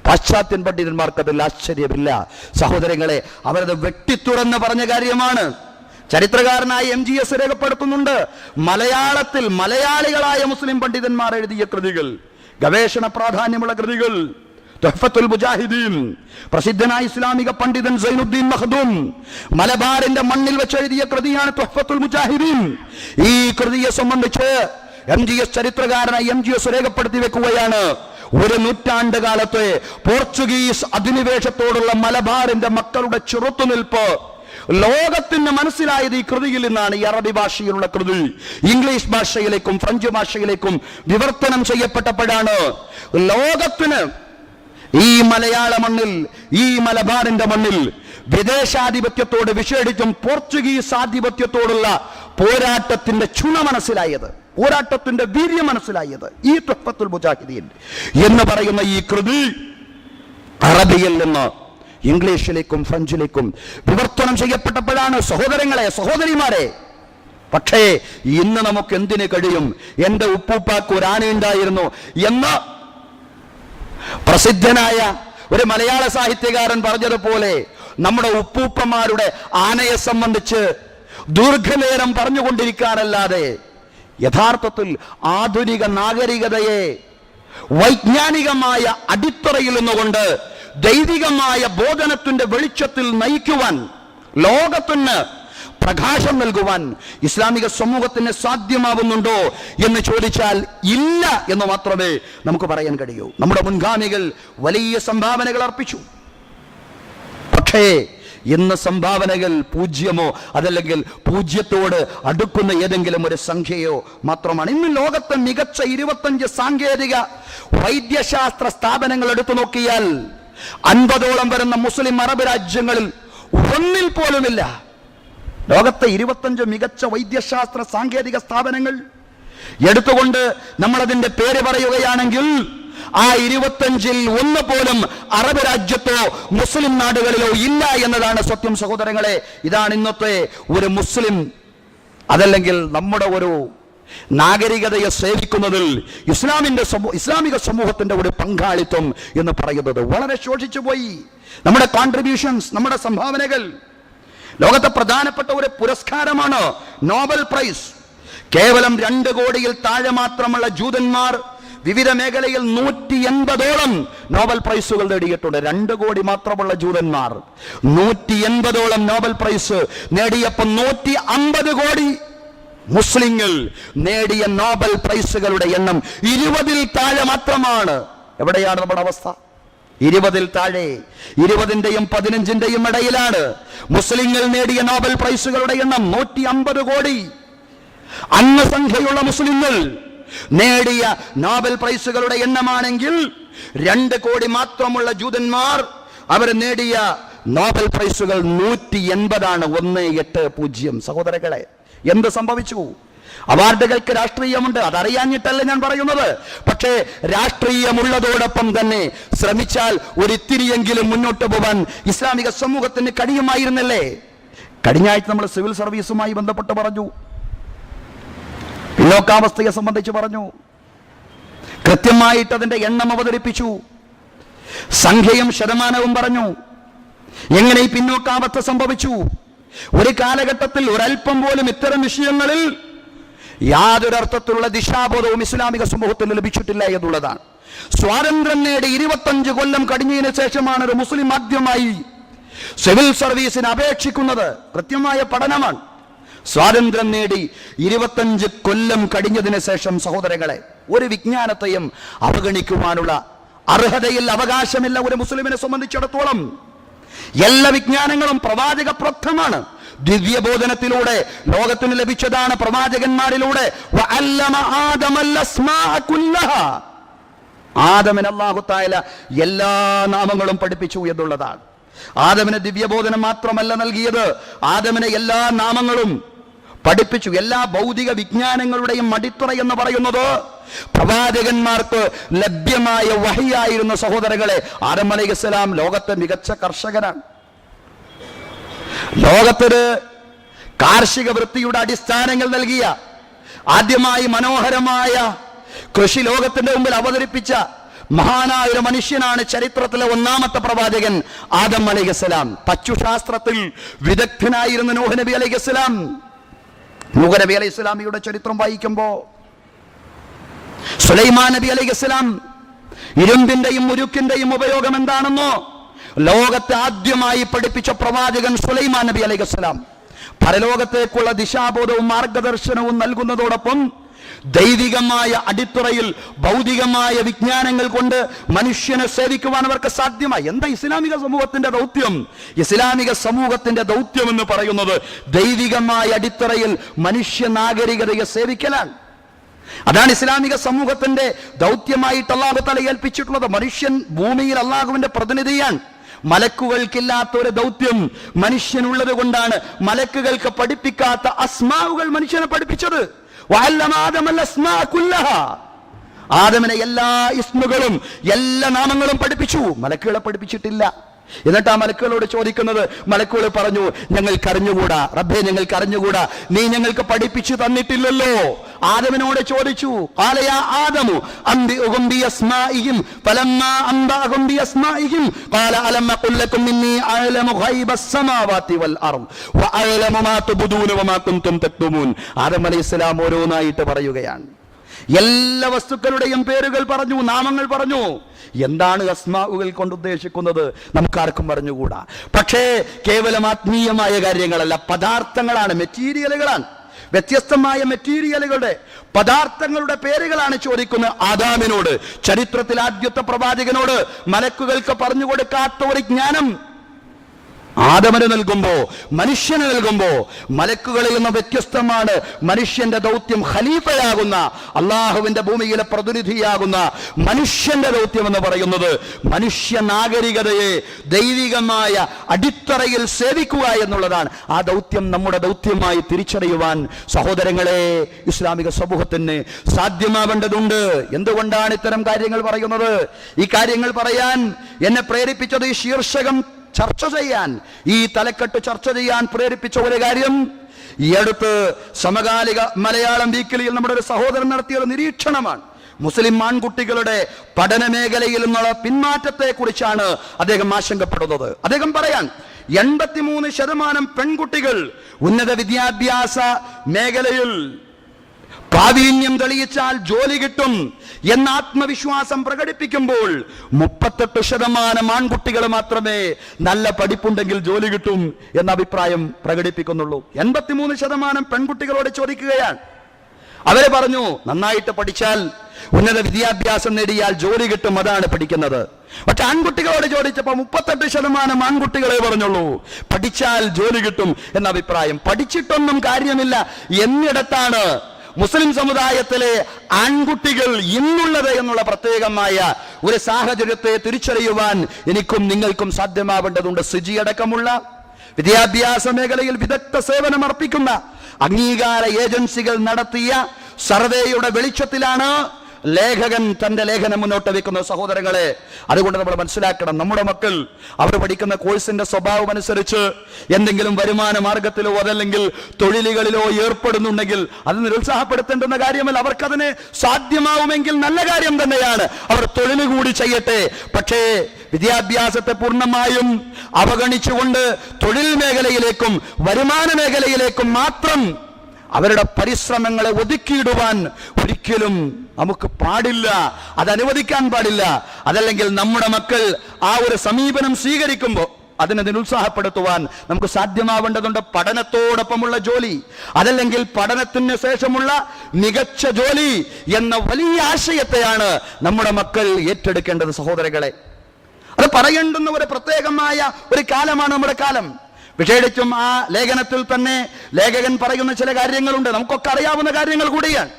പാശ്ചാത്യൻ പണ്ഡിതന്മാർക്കതിൽ ആശ്ചര്യമില്ല. സഹോദരങ്ങളെ, അവരത് വെട്ടിത്തുറന്ന് പറഞ്ഞ കാര്യമാണ്. ചരിത്രകാരനായ MGS രേഖപ്പെടുത്തുന്നുണ്ട്, മലയാളത്തിൽ മലയാളികളായ മുസ്ലിം പണ്ഡിതന്മാർ എഴുതിയ കൃതികൾ, ഗവേഷണ പ്രാധാന്യമുള്ള കൃതികൾ. തുഹ്ഫത്തുൽ മുജാഹിദീൻ, പ്രസിദ്ധനായ ഇസ്ലാമിക പണ്ഡിതൻ സൈനുദ്ദീൻ മഖ്ദൂം മലബാറിന്റെ മണ്ണിൽ വെച്ച് എഴുതിയ കൃതിയാണ് തുഹ്ഫത്തുൽ മുജാഹിദീൻ. ഈ കൃതിയെ സംബന്ധിച്ച് MGS ചരിത്രകാരനായ MGS രേഖപ്പെടുത്തി വെക്കുകയാണ്, ഒരു നൂറ്റാണ്ട് കാലത്തെ പോർച്ചുഗീസ് അധിനിവേശത്തോടുള്ള മലബാറിന്റെ മക്കളുടെ ചെറുത്തുനിൽപ്പ് ലോകത്തിന് മനസ്സിലായത് ഈ കൃതിയിൽ നിന്നാണ്. ഈ അറബി ഭാഷയിലുള്ള കൃതി ഇംഗ്ലീഷ് ഭാഷയിലേക്കും ഫ്രഞ്ച് ഭാഷയിലേക്കും വിവർത്തനം ചെയ്യപ്പെട്ടപ്പോഴാണ് ലോകത്തിന് ഈ മലയാള മണ്ണിൽ, ഈ മലബാറിന്റെ മണ്ണിൽ വിദേശാധിപത്യത്തോട് വിശേഷിച്ചും പോർച്ചുഗീസ് ആധിപത്യത്തോടുള്ള പോരാട്ടത്തിന്റെ ചുണ മനസ്സിലായത്, പോരാട്ടത്തിന്റെ വീര്യം മനസ്സിലായത്. ഈ തുഹ്ഫത്തുൽ മുജാഹിദീൻ എന്ന് പറയുന്ന ഈ കൃതി അറബിയിൽ നിന്ന് ഇംഗ്ലീഷിലേക്കും ഫ്രഞ്ചിലേക്കും വിവർത്തനം ചെയ്യപ്പെട്ടപ്പോഴാണ്. സഹോദരങ്ങളെ, സഹോദരിമാരെ, പക്ഷേ ഇന്ന് നമുക്ക് എന്തിനു കഴിയും? എന്റെ ഉപ്പൂപ്പാക്ക് ഒരു ആനയുണ്ടായിരുന്നു എന്ന് പ്രസിദ്ധനായ ഒരു മലയാള സാഹിത്യകാരൻ പറഞ്ഞതുപോലെ നമ്മുടെ ഉപ്പൂപ്പന്മാരുടെ ആനയെ സംബന്ധിച്ച് ദീർഘനേരം പറഞ്ഞുകൊണ്ടിരിക്കാനല്ലാതെ യഥാർത്ഥത്തിൽ ആധുനിക നാഗരികതയെ വൈജ്ഞാനികമായ അടിത്തറയിൽ നിന്നുകൊണ്ട് ദൈവികമായ ബോധനത്തിന്റെ വെളിച്ചത്തിൽ നയിക്കുവാൻ, ലോകത്തിന് പ്രകാശം നൽകുവാൻ ഇസ്ലാമിക സമൂഹത്തിന് സാധ്യമാവുന്നുണ്ടോ എന്ന് ചോദിച്ചാൽ ഇല്ല എന്ന് മാത്രമേ നമുക്ക് പറയാൻ കഴിയൂ. നമ്മുടെ മുൻഗാമികൾ വലിയ സംഭാവനകൾ അർപ്പിച്ചു. പക്ഷേ ഇന്ന് സംഭാവനകൾ പൂജ്യമോ അതല്ലെങ്കിൽ പൂജ്യത്തോട് അടുക്കുന്ന ഏതെങ്കിലും ഒരു സംഖ്യയോ മാത്രമാണ്. ഇന്ന് ലോകത്തെ മികച്ച 25 സാങ്കേതിക വൈദ്യശാസ്ത്ര സ്ഥാപനങ്ങൾ എടുത്തു നോക്കിയാൽ 50ഓളം വരുന്ന മുസ്ലിം അറബ് രാജ്യങ്ങളിൽ ഒന്നിൽ പോലുമില്ല. ലോകത്തെ 25 മികച്ച വൈദ്യശാസ്ത്ര സാങ്കേതിക സ്ഥാപനങ്ങൾ എടുത്തുകൊണ്ട് നമ്മളതിന്റെ പേര് പറയുകയാണെങ്കിൽ ആ 25-ൽ ഒന്ന് പോലും അറബ് രാജ്യത്തോ മുസ്ലിം നാടുകളിലോ ഇല്ല എന്നതാണ് സത്യം സഹോദരങ്ങളെ. ഇതാണ് ഇന്നത്തെ ഒരു മുസ്ലിം അതല്ലെങ്കിൽ നമ്മുടെ ഒരു നാഗരികതയെ സേവിക്കുന്നതിൽ ഇസ്ലാമിക സമൂഹത്തിന്റെ ഒരു പങ്കാളിത്തം എന്ന് പറയുന്നത് വളരെ ശോഷിച്ചു പോയി. നമ്മുടെ കോൺട്രിബ്യൂഷൻസ്, നമ്മുടെ സംഭാവനകൾ. ലോകത്തെ പ്രധാനപ്പെട്ട ഒരു പുരസ്കാരമാണ് നോബൽ പ്രൈസ്. കേവലം 2 കോടിയിൽ താഴെ മാത്രമുള്ള ജൂതന്മാർ വിവിധ മേഖലയിൽ 180ഓളം നോബൽ പ്രൈസുകൾ നേടിയിട്ടുണ്ട്. 2 കോടി മാത്രമുള്ള ജൂതന്മാർ 180ഓളം നോബൽ പ്രൈസ് നേടിയപ്പോൾ 150 കോടി മുസ്ലിങ്ങൾ നേടിയ നോബൽ പ്രൈസുകളുടെ എണ്ണം 20-ൽ താഴെ മാത്രമാണ്. എവിടെയാണ് നമ്മുടെ അവസ്ഥ? 20-ൽ താഴെ, 20-ന്റെയും 15-ന്റെയും ഇടയിലാണ് മുസ്ലിങ്ങൾ നേടിയ നോബൽ പ്രൈസുകളുടെ എണ്ണം. 150 കോടി അംഗസംഖ്യയുള്ള മുസ്ലിങ്ങൾ നേടിയ നോബൽ പ്രൈസുകളുടെ എണ്ണമാണെങ്കിൽ 2 കോടി മാത്രമുള്ള ജൂതന്മാർ അവർ നേടിയ നോബൽ പ്രൈസുകൾ 180ആണ്. 180. സഹോദരങ്ങളെ, എന്ത് സംഭവിച്ചു? അവാർഡുകൾക്ക് രാഷ്ട്രീയമുണ്ട്, അതറിയാഞ്ഞിട്ടല്ല ഞാൻ പറയുന്നത്. പക്ഷേ രാഷ്ട്രീയമുള്ളതോടൊപ്പം തന്നെ ശ്രമിച്ചാൽ ഒരിത്തിരിയെങ്കിലും മുന്നോട്ട് പോകാൻ ഇസ്ലാമിക സമൂഹത്തിന് കഴിയുമായിരുന്നല്ലേ? കഴിഞ്ഞ ആഴ്ച നമ്മൾ സിവിൽ സർവീസുമായി ബന്ധപ്പെട്ട് പറഞ്ഞു, പിന്നോക്കാവസ്ഥയെ സംബന്ധിച്ച് പറഞ്ഞു, കൃത്യമായിട്ട് അതിന്റെ എണ്ണം അവതരിപ്പിച്ചു, സംഖ്യയും ശതമാനവും പറഞ്ഞു. എങ്ങനെ ഈ പിന്നോക്കാവസ്ഥ സംഭവിച്ചു? ഒരു കാലഘട്ടത്തിൽ ഒരൽപ്പം പോലും ഇത്തരം വിഷയങ്ങളിൽ യാതൊരർത്ഥത്തിലുള്ള ദിശാബോധവും ഇസ്ലാമിക സമൂഹത്തിന് ലഭിച്ചിട്ടില്ല എന്നുള്ളതാണ്. സ്വാതന്ത്ര്യം നേടി 25 കൊല്ലം കഴിഞ്ഞതിന് ശേഷമാണ് ഒരു മുസ്ലിം ആദ്യമായി സിവിൽ സർവീസിന് അപേക്ഷിക്കുന്നത്. കൃത്യമായ പഠനമാണ്. സ്വാതന്ത്ര്യം നേടി 25 കൊല്ലം കഴിഞ്ഞതിന് ശേഷം സഹോദരങ്ങളെ, ഒരു വിജ്ഞാനത്തെയും അവഗണിക്കുവാനുള്ള അർഹതയിൽ അവകാശമില്ല ഒരു മുസ്ലിമിനെ സംബന്ധിച്ചിടത്തോളം. എല്ലാ വിജ്ഞാനങ്ങളും പ്രവാചക പ്രദത്തമാണ്. ദിവ്യബോധനത്തിലൂടെ ലോകത്തിന് ലഭിച്ചതാണ്. പ്രവാചകന്മാരിലൂടെ ആദമിന് അല്ലാഹു തആല എല്ലാ നാമങ്ങളും പഠിപ്പിച്ചു എന്നുള്ളതാണ്. ആദമിന് ദിവ്യബോധനം മാത്രമല്ല നൽകിയത്, ആദമിനെ എല്ലാ നാമങ്ങളും പഠിപ്പിച്ചു. എല്ലാ ഭൗതിക വിജ്ഞാനങ്ങളുടെയും അടിത്തറ എന്ന് പറയുന്നത് പ്രവാചകന്മാർക്ക് ലഭ്യമായ വഹിയായിരുന്ന സഹോദരങ്ങളെ. ആദം അലൈഹിസ്സലാം ലോകത്തെ മികച്ച കർഷകനാണ്. ലോകത്തിന് കാർഷിക വൃത്തിയുടെ അടിസ്ഥാനങ്ങൾ നൽകിയ, ആദ്യമായി മനോഹരമായ കൃഷി ലോകത്തിന്റെ മുമ്പിൽ അവതരിപ്പിച്ച മഹാനായ ഒരു മനുഷ്യനാണ് ചരിത്രത്തിലെ ഒന്നാമത്തെ പ്രവാചകൻ ആദം അലൈഹിസ്സലാം. പശുശാസ്ത്രത്തിൽ വിദഗ്ധനായിരുന്ന നൂഹ് നബി അലൈഹിസ്സലാം. നൂഹ് നബി അലൈഹിസ്സലാമിയുടെ ചരിത്രം വായിക്കുമ്പോ സുലൈമാൻ നബി അലൈഹിസ്സലാം ഇരുമ്പിന്റെയും ഉരുക്കിന്റെയും ഉപയോഗം എന്താണെന്നോ ലോകത്തെ ആദ്യമായി പഠിപ്പിച്ച പ്രവാചകൻ സുലൈമാൻ നബി അലൈഹിസ്സലാം. പരലോകത്തേക്കുള്ള ദിശാബോധവും മാർഗദർശനവും നൽകുന്നതോടൊപ്പം ദൈവികമായ അടിത്തറയിൽ ഭൗതികമായ വിജ്ഞാനങ്ങൾ കൊണ്ട് മനുഷ്യനെ സേവിക്കുവാൻ അവർക്ക് സാധ്യമായി. എന്താ ഇസ്ലാമിക സമൂഹത്തിന്റെ ദൗത്യം? ഇസ്ലാമിക സമൂഹത്തിന്റെ ദൗത്യം എന്ന് പറയുന്നത് ദൈവികമായ അടിത്തറയിൽ മനുഷ്യ നാഗരികതയെ സേവിക്കലാണ്. അതാണ് ഇസ്ലാമിക സമൂഹത്തിന്റെ ദൗത്യമായിട്ട് അല്ലാഹു തആല ഏൽപ്പിച്ചിട്ടുള്ളത്. മനുഷ്യൻ ഭൂമിയിൽ അല്ലാഹുവിന്റെ പ്രതിനിധിയാണ്. മലക്കുകൾക്കില്ലാത്ത ഒരു ദൗത്യം മനുഷ്യനുള്ളത് കൊണ്ടാണ് മലക്കുകൾക്ക് പഠിപ്പിക്കാത്ത അസ്മാവുകൾ മനുഷ്യനെ പഠിപ്പിച്ചത്. ആദമിനെ എല്ലാ ഇസ്മുകളും എല്ലാ നാമങ്ങളും പഠിപ്പിച്ചു, മലക്കുകളെ പഠിപ്പിച്ചിട്ടില്ല. എന്നിട്ട് ആ മലക്കുകളോട് ചോദിക്കുന്നത്, മലക്കുകൾ പറഞ്ഞു, ഞങ്ങൾക്ക് അറിഞ്ഞുകൂടാ റബ്ബേ, ഞങ്ങൾക്ക് അറിഞ്ഞുകൂടാ, നീ ഞങ്ങൾക്ക് പഠിപ്പിച്ചു തന്നിട്ടില്ലല്ലോ. ആദമിനോട് ചോദിച്ചു, ഖാലയാ ആദമു അംബിഉഹും ബിഅസ്മാഇഹിം ഫലമ്മാ അംബഅഹും ബിഅസ്മാഇഹിം ഖാല അലം അഖുൽ ലക്കും ഇന്നി അഅലമു ഗൈബസ് സമാവാതി വൽ അർദ് വഅഅലമു മാ തുബ്ദൂന വമാ കുൻതും തക്തുമൂൻ. ആദം അലൈഹിസ്സലാം ഓരോന്നായിട്ട് പറയുകയാണ്. എല്ലാ വസ്തുക്കളുടെയും പേരുകൾ പറഞ്ഞു, നാമങ്ങൾ പറഞ്ഞു. എന്താണ് അസ്മാഉകൾ കൊണ്ട് ഉദ്ദേശിക്കുന്നത് നമുക്കാർക്കും പറഞ്ഞുകൂടാ. പക്ഷേ കേവലം ആത്മീയമായ കാര്യങ്ങളല്ല, പദാർത്ഥങ്ങളാണ്, മെറ്റീരിയലുകളാണ്. വ്യത്യസ്തമായ മെറ്റീരിയലുകളുടെ പദാർത്ഥങ്ങളുടെ പേരുകളാണ് ചോദിക്കുന്നത് ആദാമിനോട്. ചരിത്രത്തിൽ ആദ്യത്തെ പ്രവാചകനോട് മലക്കുകൾക്ക് പറഞ്ഞു കൊടുക്കാത്ത ഒരു ജ്ഞാനം ആദമിന് നൽകുമ്പോ, മനുഷ്യന് നൽകുമ്പോ, മലക്കുകളിൽ നിന്ന് വ്യത്യസ്തമാണ് മനുഷ്യന്റെ ദൗത്യം. ഖലീഫയാകുന്ന, അള്ളാഹുവിന്റെ ഭൂമിയിലെ പ്രതിനിധിയാകുന്ന മനുഷ്യന്റെ ദൗത്യം എന്ന് പറയുന്നത് മനുഷ്യ നാഗരികതയെ ദൈവികമായ അടിത്തറയിൽ സേവിക്കുക എന്നുള്ളതാണ്. ആ ദൗത്യം നമ്മുടെ ദൗത്യമായി തിരിച്ചറിയുവാൻ സഹോദരങ്ങളെ ഇസ്ലാമിക സമൂഹത്തിന് സാധ്യമാവേണ്ടതുണ്ട്. എന്തുകൊണ്ടാണ് ഇത്തരം കാര്യങ്ങൾ പറയുന്നത്? ഈ കാര്യങ്ങൾ പറയാൻ എന്നെ പ്രേരിപ്പിച്ചത്, ഈ ശീർഷകം ചർച്ച ചെയ്യാൻ, ഈ തലക്കെട്ട് ചർച്ച ചെയ്യാൻ പ്രേരിപ്പിച്ച ഒരു കാര്യം, ഈ അടുത്ത് സമകാലിക മലയാളം വീക്കിലിയിൽ നമ്മുടെ ഒരു സഹോദരൻ നടത്തിയ ഒരു നിരീക്ഷണമാണ്. മുസ്ലിം ആൺകുട്ടികളുടെ പഠന മേഖലയിൽ നിന്നുള്ള പിന്മാറ്റത്തെ കുറിച്ചാണ് അദ്ദേഹം ആശങ്കപ്പെടുന്നത്. അദ്ദേഹം പറയാൻ, 83% പെൺകുട്ടികൾ ഉന്നത വിദ്യാഭ്യാസ മേഖലയിൽ പ്രാവീണ്യം തെളിയിച്ചാൽ ജോലി കിട്ടും എന്ന ആത്മവിശ്വാസം പ്രകടിപ്പിക്കുമ്പോൾ 38% ആൺകുട്ടികൾ മാത്രമേ നല്ല പഠിപ്പുണ്ടെങ്കിൽ ജോലി കിട്ടും എന്ന അഭിപ്രായം പ്രകടിപ്പിക്കുന്നുള്ളൂ. 83% പെൺകുട്ടികളോട് ചോദിക്കുകയാണ്. അവരെ പറഞ്ഞു, നന്നായിട്ട് പഠിച്ചാൽ, ഉന്നത വിദ്യാഭ്യാസം നേടിയാൽ ജോലി കിട്ടും, അതാണ് പഠിക്കുന്നത്. പക്ഷെ ആൺകുട്ടികളോട് ചോദിച്ചപ്പോൾ 38% ആൺകുട്ടികളെ പറഞ്ഞുള്ളൂ പഠിച്ചാൽ ജോലി കിട്ടും എന്ന അഭിപ്രായം. പഠിച്ചിട്ടൊന്നും കാര്യമില്ല എന്നിടത്താണ് മുസ്ലിം സമുദായത്തിലെ ആൺകുട്ടികൾ ഇന്നുള്ളത് എന്നുള്ള പ്രത്യേകമായ ഒരു സാഹചര്യത്തെ തിരിച്ചറിയുവാൻ എനിക്കും നിങ്ങൾക്കും സാധ്യമാവേണ്ടതുണ്ട്. സിജി അടക്കമുള്ള വിദ്യാഭ്യാസ മേഖലയിൽ വിദഗ്ധ സേവനം അർപ്പിക്കുന്ന അംഗീകാര ഏജൻസികൾ നടത്തിയ സർവേയുടെ വെളിച്ചത്തിലാണ് ലേഖകൻ തന്റെ ലേഖനം മുന്നോട്ട് വെക്കുന്നത്. സഹോദരങ്ങളെ, അതുകൊണ്ട് നമ്മൾ മനസ്സിലാക്കണം, നമ്മുടെ മക്കൾ അവർ പഠിക്കുന്ന കോഴ്സിന്റെ സ്വഭാവം അനുസരിച്ച് എന്തെങ്കിലും വരുമാന മാർഗത്തിലോ അതല്ലെങ്കിൽ തൊഴിലുകളിലോ ഏർപ്പെടുന്നുണ്ടെങ്കിൽ അത് നിരുത്സാഹപ്പെടുത്തേണ്ടുന്ന കാര്യമല്ല. അവർക്കതിന് സാധ്യമാവുമെങ്കിൽ നല്ല കാര്യം തന്നെയാണ്, അവർ തൊഴിൽ കൂടി ചെയ്യട്ടെ. പക്ഷേ വിദ്യാഭ്യാസത്തെ പൂർണ്ണമായും അവഗണിച്ചുകൊണ്ട് തൊഴിൽ മേഖലയിലേക്കും വരുമാന മേഖലയിലേക്കും മാത്രം അവരുടെ പരിശ്രമങ്ങളെ ഒതുക്കിയിടുവാൻ ഒരിക്കലും നമുക്ക് പാടില്ല, അത് അനുവദിക്കാൻ പാടില്ല. അതല്ലെങ്കിൽ നമ്മുടെ മക്കൾ ആ ഒരു സമീപനം സ്വീകരിക്കുമ്പോൾ അതിനെ നിരുത്സാഹപ്പെടുത്തുവാൻ നമുക്ക് സാധ്യമാവേണ്ടതുണ്ട്. പഠനത്തോടൊപ്പമുള്ള ജോലി, അതല്ലെങ്കിൽ പഠനത്തിന് ശേഷമുള്ള മികച്ച ജോലി എന്ന വലിയ ആശയത്തെയാണ് നമ്മുടെ മക്കൾ ഏറ്റെടുക്കേണ്ടത്. സഹോദരങ്ങളെ, അത് പറയേണ്ടുന്ന ഒരു പ്രത്യേകമായ ഒരു കാലമാണ് നമ്മുടെ കാലം. വിശേഷിച്ചും ആ ലേഖനത്തിൽ തന്നെ ലേഖകൻ പറയുന്ന ചില കാര്യങ്ങളുണ്ട്, നമുക്കൊക്കെ അറിയാവുന്ന കാര്യങ്ങൾ കൂടിയാണ്.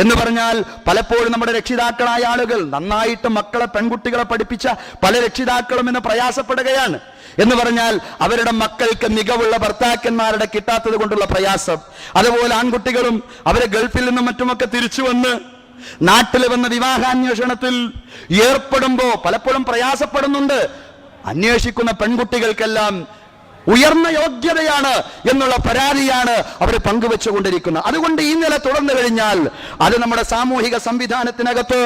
എന്ന് പറഞ്ഞാൽ പലപ്പോഴും നമ്മുടെ രക്ഷിതാക്കളായ ആളുകൾ, നന്നായിട്ട് മക്കളെ പെൺകുട്ടികളെ പഠിപ്പിച്ച പല രക്ഷിതാക്കളും ഇന്ന് പ്രയാസപ്പെടുകയാണ്. എന്ന് പറഞ്ഞാൽ അവരുടെ മക്കൾക്ക് മികവുള്ള ഭർത്താക്കന്മാരുടെ കിട്ടാത്തത് കൊണ്ടുള്ള പ്രയാസം. അതുപോലെ ആൺകുട്ടികളും അവരെ ഗൾഫിൽ നിന്നും മറ്റുമൊക്കെ തിരിച്ചു വന്ന് നാട്ടിൽ വന്ന വിവാഹാന്വേഷണത്തിൽ ഏർപ്പെടുമ്പോ പലപ്പോഴും പ്രയാസപ്പെടുന്നുണ്ട്. അന്വേഷിക്കുന്ന പെൺകുട്ടികൾക്കെല്ലാം ഉയർന്ന യോഗ്യതയാണ് എന്നുള്ള പരാതിയാണ് അവർ പങ്കുവെച്ചുകൊണ്ടിരിക്കുന്നത്. അതുകൊണ്ട് ഈ നില തുടർന്നു കഴിഞ്ഞാൽ അത് നമ്മുടെ സാമൂഹിക സംവിധാനത്തിനകത്ത്,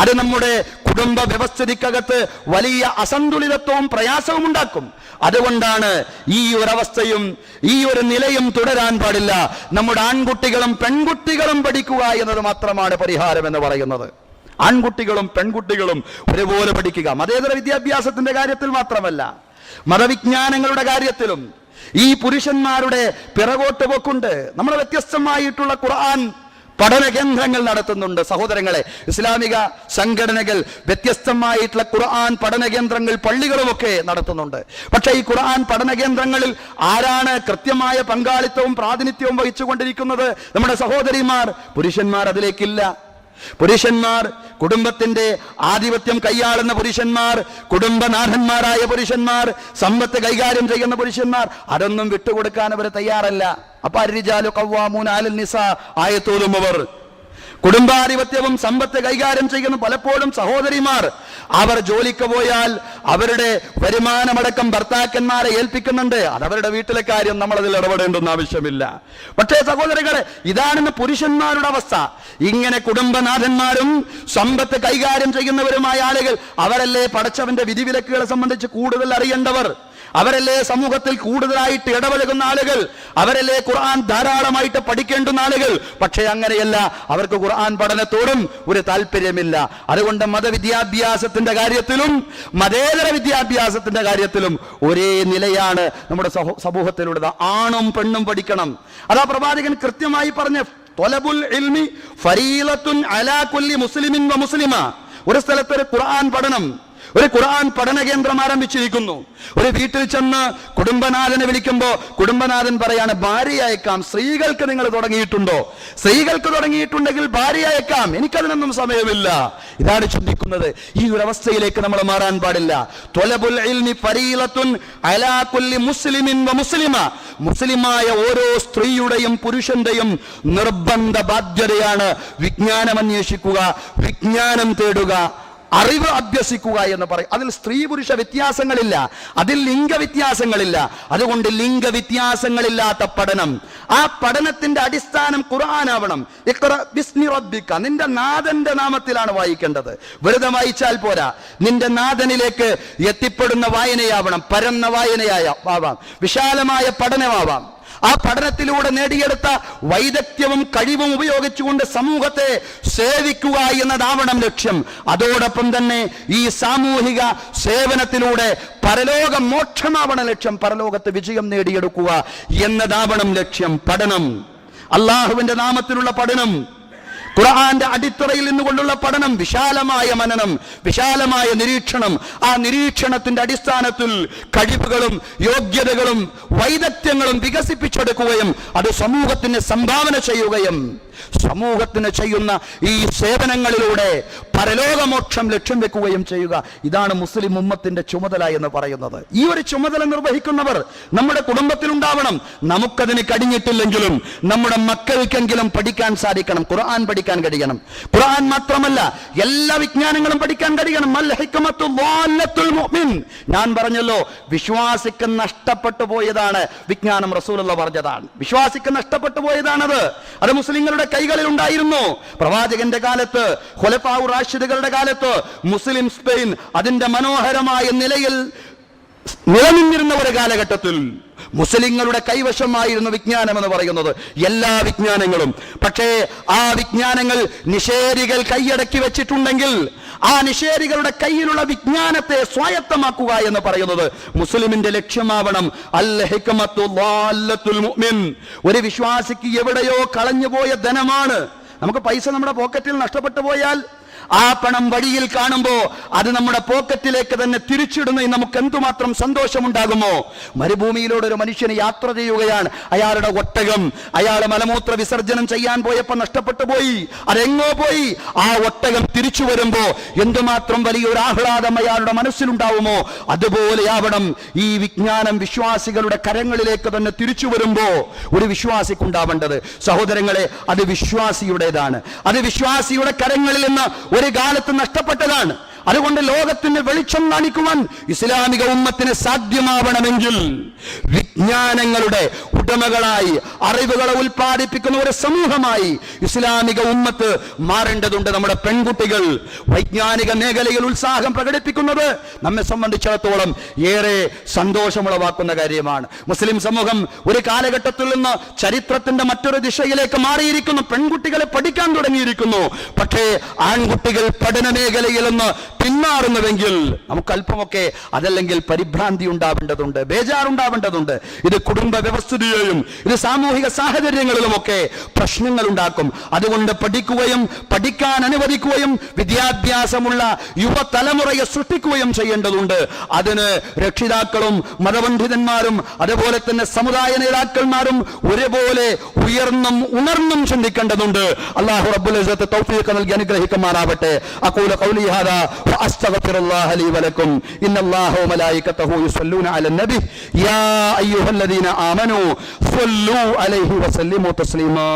അത് നമ്മുടെ കുടുംബ വ്യവസ്ഥിതിക്കകത്ത് വലിയ അസന്തുലിതത്വവും പ്രയാസവും ഉണ്ടാക്കും. അതുകൊണ്ടാണ് ഈ ഒരവസ്ഥയും ഈ ഒരു നിലയും തുടരാൻ പാടില്ല. നമ്മുടെ ആൺകുട്ടികളും പെൺകുട്ടികളും പഠിക്കുക എന്നത് മാത്രമാണ് പരിഹാരം എന്ന് പറയുന്നത്. ആൺകുട്ടികളും പെൺകുട്ടികളും ഒരുപോലെ പഠിക്കുക. മതേതര വിദ്യാഭ്യാസത്തിന്റെ കാര്യത്തിൽ മാത്രമല്ല, മതവിജ്ഞാനങ്ങളുടെ കാര്യത്തിലും ഈ പുരുഷന്മാരുടെ പിറകോട്ട് പോക്കുണ്ട്. നമ്മൾ വ്യത്യസ്തമായിട്ടുള്ള ഖുർആൻ പഠന കേന്ദ്രങ്ങൾ നടത്തുന്നുണ്ട്. സഹോദരങ്ങളെ, ഇസ്ലാമിക സംഘടനകൾ വ്യത്യസ്തമായിട്ടുള്ള ഖുർആൻ പഠന കേന്ദ്രങ്ങൾ പള്ളികളുമൊക്കെ നടത്തുന്നുണ്ട്. പക്ഷേ ഈ ഖുർആൻ പഠന കേന്ദ്രങ്ങളിൽ ആരാണ് കൃത്യമായ പങ്കാളിത്തവും പ്രാതിനിധ്യവും വഹിച്ചുകൊണ്ടിരിക്കുന്നത്? നമ്മുടെ സഹോദരിമാർ. പുരുഷന്മാർ അതിലേക്കില്ല. പുരുഷന്മാർ, കുടുംബത്തിന്റെ ആധിപത്യം കൈയാളുന്ന പുരുഷന്മാർ, കുടുംബനാഥന്മാരായ പുരുഷന്മാർ, സമ്പത്ത് കൈകാര്യം ചെയ്യുന്ന പുരുഷന്മാർ, അതൊന്നും വിട്ടുകൊടുക്കാൻ അവർ തയ്യാറല്ല. അപ്പൊ അർരിജാലു ഖവ്വാമൂന അലൻ നിസാ ആയത്തോതും അവർ കുടുംബാധിപത്യവും സമ്പത്ത് കൈകാര്യം ചെയ്യുന്ന പലപ്പോഴും സഹോദരിമാർ അവർ ജോലിക്ക് പോയാൽ അവരുടെ വരുമാനമടക്കം ഭർത്താക്കന്മാരെ ഏൽപ്പിക്കുന്നുണ്ട്. അതവരുടെ വീട്ടിലെ കാര്യം, നമ്മളതിൽ ഇടപെടേണ്ടെന്ന് ആവശ്യമില്ല. പക്ഷേ സഹോദരങ്ങളെ, ഇതാണെന്ന് പുരുഷന്മാരുടെ അവസ്ഥ. ഇങ്ങനെ കുടുംബനാഥന്മാരും സമ്പത്ത് കൈകാര്യം ചെയ്യുന്നവരുമായ ആളുകൾ അവരല്ലേ പടച്ചവന്റെ വിധിവിലക്കുകളെ സംബന്ധിച്ച് കൂടുതൽ അറിയേണ്ടവർ, അവരല്ലേ സമൂഹത്തിൽ കൂടുതലായിട്ട് ഇടപഴകുന്ന ആളുകൾ, അവരല്ലേ ഖുർആൻ ധാരാളമായിട്ട് പഠിക്കേണ്ടുന്ന ആളുകൾ. പക്ഷേ അങ്ങനെയല്ല, അവർക്ക് ഖുർആൻ പഠനത്തോടും ഒരു താല്പര്യമില്ല. അതുകൊണ്ട് മതവിദ്യാഭ്യാസത്തിന്റെ കാര്യത്തിലും മതേതര വിദ്യാഭ്യാസത്തിന്റെ കാര്യത്തിലും ഒരേ നിലയാണ് നമ്മുടെ സമൂഹത്തിലുള്ളത്. ആണും പെണ്ണും പഠിക്കണം. അതാ പ്രവാചകൻ കൃത്യമായി പറഞ്ഞ ത്വലബുൽ ഇൽമി ഫരീളത്തുൻ അലാ കുല്ലി മുസ്ലിമിൻ വ മുസ്ലിമ. ഒരു സ്ഥലത്ത് ഒരു ഖുർആൻ പഠനം, ഒരു ഖുർആൻ പഠന കേന്ദ്രം ആരംഭിച്ചിരിക്കുന്നു. ഒരു വീട്ടിൽ ചെന്ന് കുടുംബനാഥനെ വിളിക്കുമ്പോ കുടുംബനാഥൻ പറയാണ്, ഭാര്യ അയക്കാം. സ്ത്രീകൾക്ക് നിങ്ങൾ തുടങ്ങിയിട്ടുണ്ടോ? സ്ത്രീകൾക്ക് തുടങ്ങിയിട്ടുണ്ടെങ്കിൽ ഭാര്യ അയക്കാം, എനിക്കതിനൊന്നും സമയമില്ല. ഇതാണ് ചിന്തിക്കുന്നത്. ഈ ഒരു അവസ്ഥയിലേക്ക് നമ്മൾ മാറാൻ പാടില്ല. ത്വലബുൽ ഇൽമി ഫരീളത്തുൻ അലാ കുല്ലി മുസ്ലിമിൻ വ മുസ്ലിമ. മുസ്ലിമായ ഓരോ സ്ത്രീയുടെയും പുരുഷന്റെയും നിർബന്ധ ബാധ്യതയാണ് വിജ്ഞാനം അന്വേഷിക്കുക, വിജ്ഞാനം തേടുക, അറിവ് അഭ്യസിക്കുക എന്ന് പറയും. അതിൽ സ്ത്രീ പുരുഷ വ്യത്യാസങ്ങളില്ല, അതിൽ ലിംഗവ്യത്യാസങ്ങളില്ല. അതുകൊണ്ട് ലിംഗവ്യത്യാസങ്ങളില്ലാത്ത പഠനം, ആ പഠനത്തിന്റെ അടിസ്ഥാനം ഖുർആനാവണം. ഇഖ്റ ബിസ്മി റബ്ബിക, നിന്റെ നാഥന്റെ നാമത്തിലാണ് വായിക്കേണ്ടത്. വെറുതെ വായിച്ചാൽ പോരാ, നിന്റെ നാഥനിലേക്ക് എത്തിപ്പെടുന്ന വായനയാവണം. പരന്ന വായനയാവാം, വിശാലമായ പഠനമാവാം. ആ പഠനത്തിലൂടെ നേടിയെടുത്ത വൈദഗ്ധ്യവും കഴിവും ഉപയോഗിച്ചുകൊണ്ട് സമൂഹത്തെ സേവിക്കുക എന്നതാവണം ലക്ഷ്യം. അതോടൊപ്പം തന്നെ ഈ സാമൂഹിക സേവനത്തിലൂടെ പരലോക മോക്ഷമാവണം ലക്ഷ്യം. പരലോകത്ത് വിജയം നേടിയെടുക്കുക എന്നതാവണം ലക്ഷ്യം. പഠനം, അള്ളാഹുവിന്റെ നാമത്തിലുള്ള പഠനം, ഖുർആന്റെ അടിത്തറയിൽ നിന്നുകൊണ്ടുള്ള പഠനം, വിശാലമായ മനനം, വിശാലമായ നിരീക്ഷണം. ആ നിരീക്ഷണത്തിന്റെ അടിസ്ഥാനത്തിൽ കഴിവുകളും യോഗ്യതകളും വൈദഗ്ധ്യങ്ങളും വികസിപ്പിച്ചെടുക്കുകയും അത് സമൂഹത്തിന് സംഭാവന ചെയ്യുകയും സമൂഹത്തിന് ചെയ്യുന്ന ഈ സേവനങ്ങളിലൂടെ പരലോകമോക്ഷം ലക്ഷ്യം വെക്കുകയും ചെയ്യുക. ഇതാണ് മുസ്ലിം ഉമ്മത്തിന്റെ ചുമതല എന്ന് പറയുന്നത്. ഈ ഒരു ചുമതല നിർവഹിക്കുന്നവർ നമ്മുടെ കുടുംബത്തിലുണ്ടാവണം. നമുക്കതിന് കഴിഞ്ഞിട്ടില്ലെങ്കിലും നമ്മുടെ മക്കൾക്കെങ്കിലും പഠിക്കാൻ സാധിക്കണം, ഖുർആൻ പഠിക്കാൻ കഴിയണം. ഖുർആൻ മാത്രമല്ല, എല്ലാ വിജ്ഞാനങ്ങളും പഠിക്കാൻ കഴിയണം. ഞാൻ പറഞ്ഞല്ലോ, വിശ്വാസിക്ക് നഷ്ടപ്പെട്ടു പോയതാണ് വിജ്ഞാനം. റസൂലുള്ള പറഞ്ഞതാണ്, വിശ്വാസിക്ക് നഷ്ടപ്പെട്ടു പോയതാണത്. അത് മുസ്ലിങ്ങളുടെ കൈകളിൽ ഉണ്ടായിരുന്നു. പ്രവാചകന്റെ കാലത്ത്, ഖുലഫാഉർ റാഷിദുകളുടെ കാലത്ത് മുസ്ലിം സ്പെയിൻ അതിന്റെ മനോഹരമായ നിലയിൽ നിലനിന്നിരുന്ന ഒരു കാലഘട്ടത്തിൽ മുസ്ലിങ്ങളുടെ കൈവശമായിരുന്നു വിജ്ഞാനം എന്ന് പറയുന്നത്, എല്ലാ വിജ്ഞാനങ്ങളും. പക്ഷേ ആ വിജ്ഞാനങ്ങൾ നിഷേധികൾ കൈയടക്കി വെച്ചിട്ടുണ്ടെങ്കിൽ ആ നിഷേധികളുടെ കയ്യിലുള്ള വിജ്ഞാനത്തെ സ്വായത്തമാക്കുക എന്ന് പറയുന്നത് മുസ്ലിമിന്റെ ലക്ഷ്യമാവണം. അൽ ഹിക്മത്തു ളാല്ലത്തുൽ മുഅ്മിൻ. ഒരു വിശ്വാസിക്ക് എവിടെയോ കളഞ്ഞുപോയ ധനമാണ്. നമുക്ക് പൈസ നമ്മുടെ പോക്കറ്റിൽ നഷ്ടപ്പെട്ടു പോയാൽ ആ പണം വഴിയിൽ കാണുമ്പോ അത് നമ്മുടെ പോക്കറ്റിലേക്ക് തന്നെ തിരിച്ചിടുന്നതിൽ നമുക്ക് എന്തുമാത്രം സന്തോഷമുണ്ടാകുമോ? മരുഭൂമിയിലൂടെ ഒരു മനുഷ്യന് യാത്ര ചെയ്യുകയാണ്. അയാളുടെ ഒട്ടകം അയാൾ മലമൂത്ര വിസർജനം ചെയ്യാൻ പോയപ്പോ നഷ്ടപ്പെട്ടു പോയി. അതെങ്ങോ പോയി. ആ ഒട്ടകം തിരിച്ചു വരുമ്പോ എന്തുമാത്രം വലിയൊരു ആഹ്ലാദം അയാളുടെ മനസ്സിലുണ്ടാവുമോ? അതുപോലെയാവണം ഈ വിജ്ഞാനം വിശ്വാസികളുടെ കരങ്ങളിലേക്ക് തന്നെ തിരിച്ചു വരുമ്പോ ഒരു വിശ്വാസിക്കുണ്ടാവേണ്ടത്. സഹോദരങ്ങളെ, അത് വിശ്വാസിയുടേതാണ്. അത് വിശ്വാസിയുടെ കരങ്ങളിൽ നിന്ന് ഒരു കാലത്ത് നഷ്ടപ്പെട്ടതാണ്. അതുകൊണ്ട് ലോകത്തിന് വെളിച്ചം കാണിക്കുവാൻ ഇസ്ലാമിക ഉമ്മത്തിന് സാധ്യമാവണമെങ്കിൽ വിജ്ഞാനങ്ങളുടെ ഉടമകളായി അറിവുകളെ ഉൽപ്പാദിപ്പിക്കുന്ന ഒരു സമൂഹമായി ഇസ്ലാമിക ഉമ്മത്ത് മാറേണ്ടതുണ്ട്. നമ്മുടെ പെൺകുട്ടികൾ വൈജ്ഞാനിക മേഖലയിൽ ഉത്സാഹം പ്രകടിപ്പിക്കുന്നത് നമ്മെ സംബന്ധിച്ചിടത്തോളം ഏറെ സന്തോഷമുളവാക്കുന്ന കാര്യമാണ്. മുസ്ലിം സമൂഹം ഒരു കാലഘട്ടത്തിൽ നിന്ന് ചരിത്രത്തിന്റെ മറ്റൊരു ദിശയിലേക്ക് മാറിയിരിക്കുന്നു. പെൺകുട്ടികളെ പഠിക്കാൻ തുടങ്ങിയിരിക്കുന്നു. പക്ഷേ ആൺകുട്ടികൾ പഠന മേഖലയിൽ നിന്ന് പിന്മാറുന്നുവെങ്കിൽ നമുക്ക് അല്പമൊക്കെ അതല്ലെങ്കിൽ പരിഭ്രാന്തി ഉണ്ടാവേണ്ടതുണ്ട്, ബേജാറുണ്ടാവേണ്ടതുണ്ട്. ഇത് കുടുംബ വ്യവസ്ഥിതിയെയും ഇത് സാമൂഹിക സാഹചര്യങ്ങളിലുമൊക്കെ പ്രശ്നങ്ങൾ ഉണ്ടാക്കും. അതുകൊണ്ട് പഠിക്കുകയും പഠിക്കാൻ അനുവദിക്കുകയും വിദ്യാഭ്യാസമുള്ള യുവതലമുറയെ സൃഷ്ടിക്കുകയും ചെയ്യേണ്ടതുണ്ട്. അതിന് രക്ഷിതാക്കളും മതപണ്ഡിതന്മാരും അതുപോലെ തന്നെ സമുദായ നേതാക്കന്മാരും ഒരുപോലെ ഉയർന്നും ഉണർന്നും ചിന്തിക്കേണ്ടതുണ്ട്. അല്ലാഹു റബ്ബുൽ ഇസ്സത്ത് തൗഫീഖ് നൽകി അനുഗ്രഹിക്കുമാറാവട്ടെ. അഖൂലു ഖൗലി ഹാദാ വഅസ്തഗ്ഫിറുല്ലാഹ ലീ വലക്കും. ഇന്നല്ലാഹ വമലായികതഹു യുസല്ലൂന അലൻ നബി യാ അയ്യുഹല്ലദീന ആമനൂ സ്വല്ലൂ അലൈഹി വസല്ലിമു തസ്ലീമാ.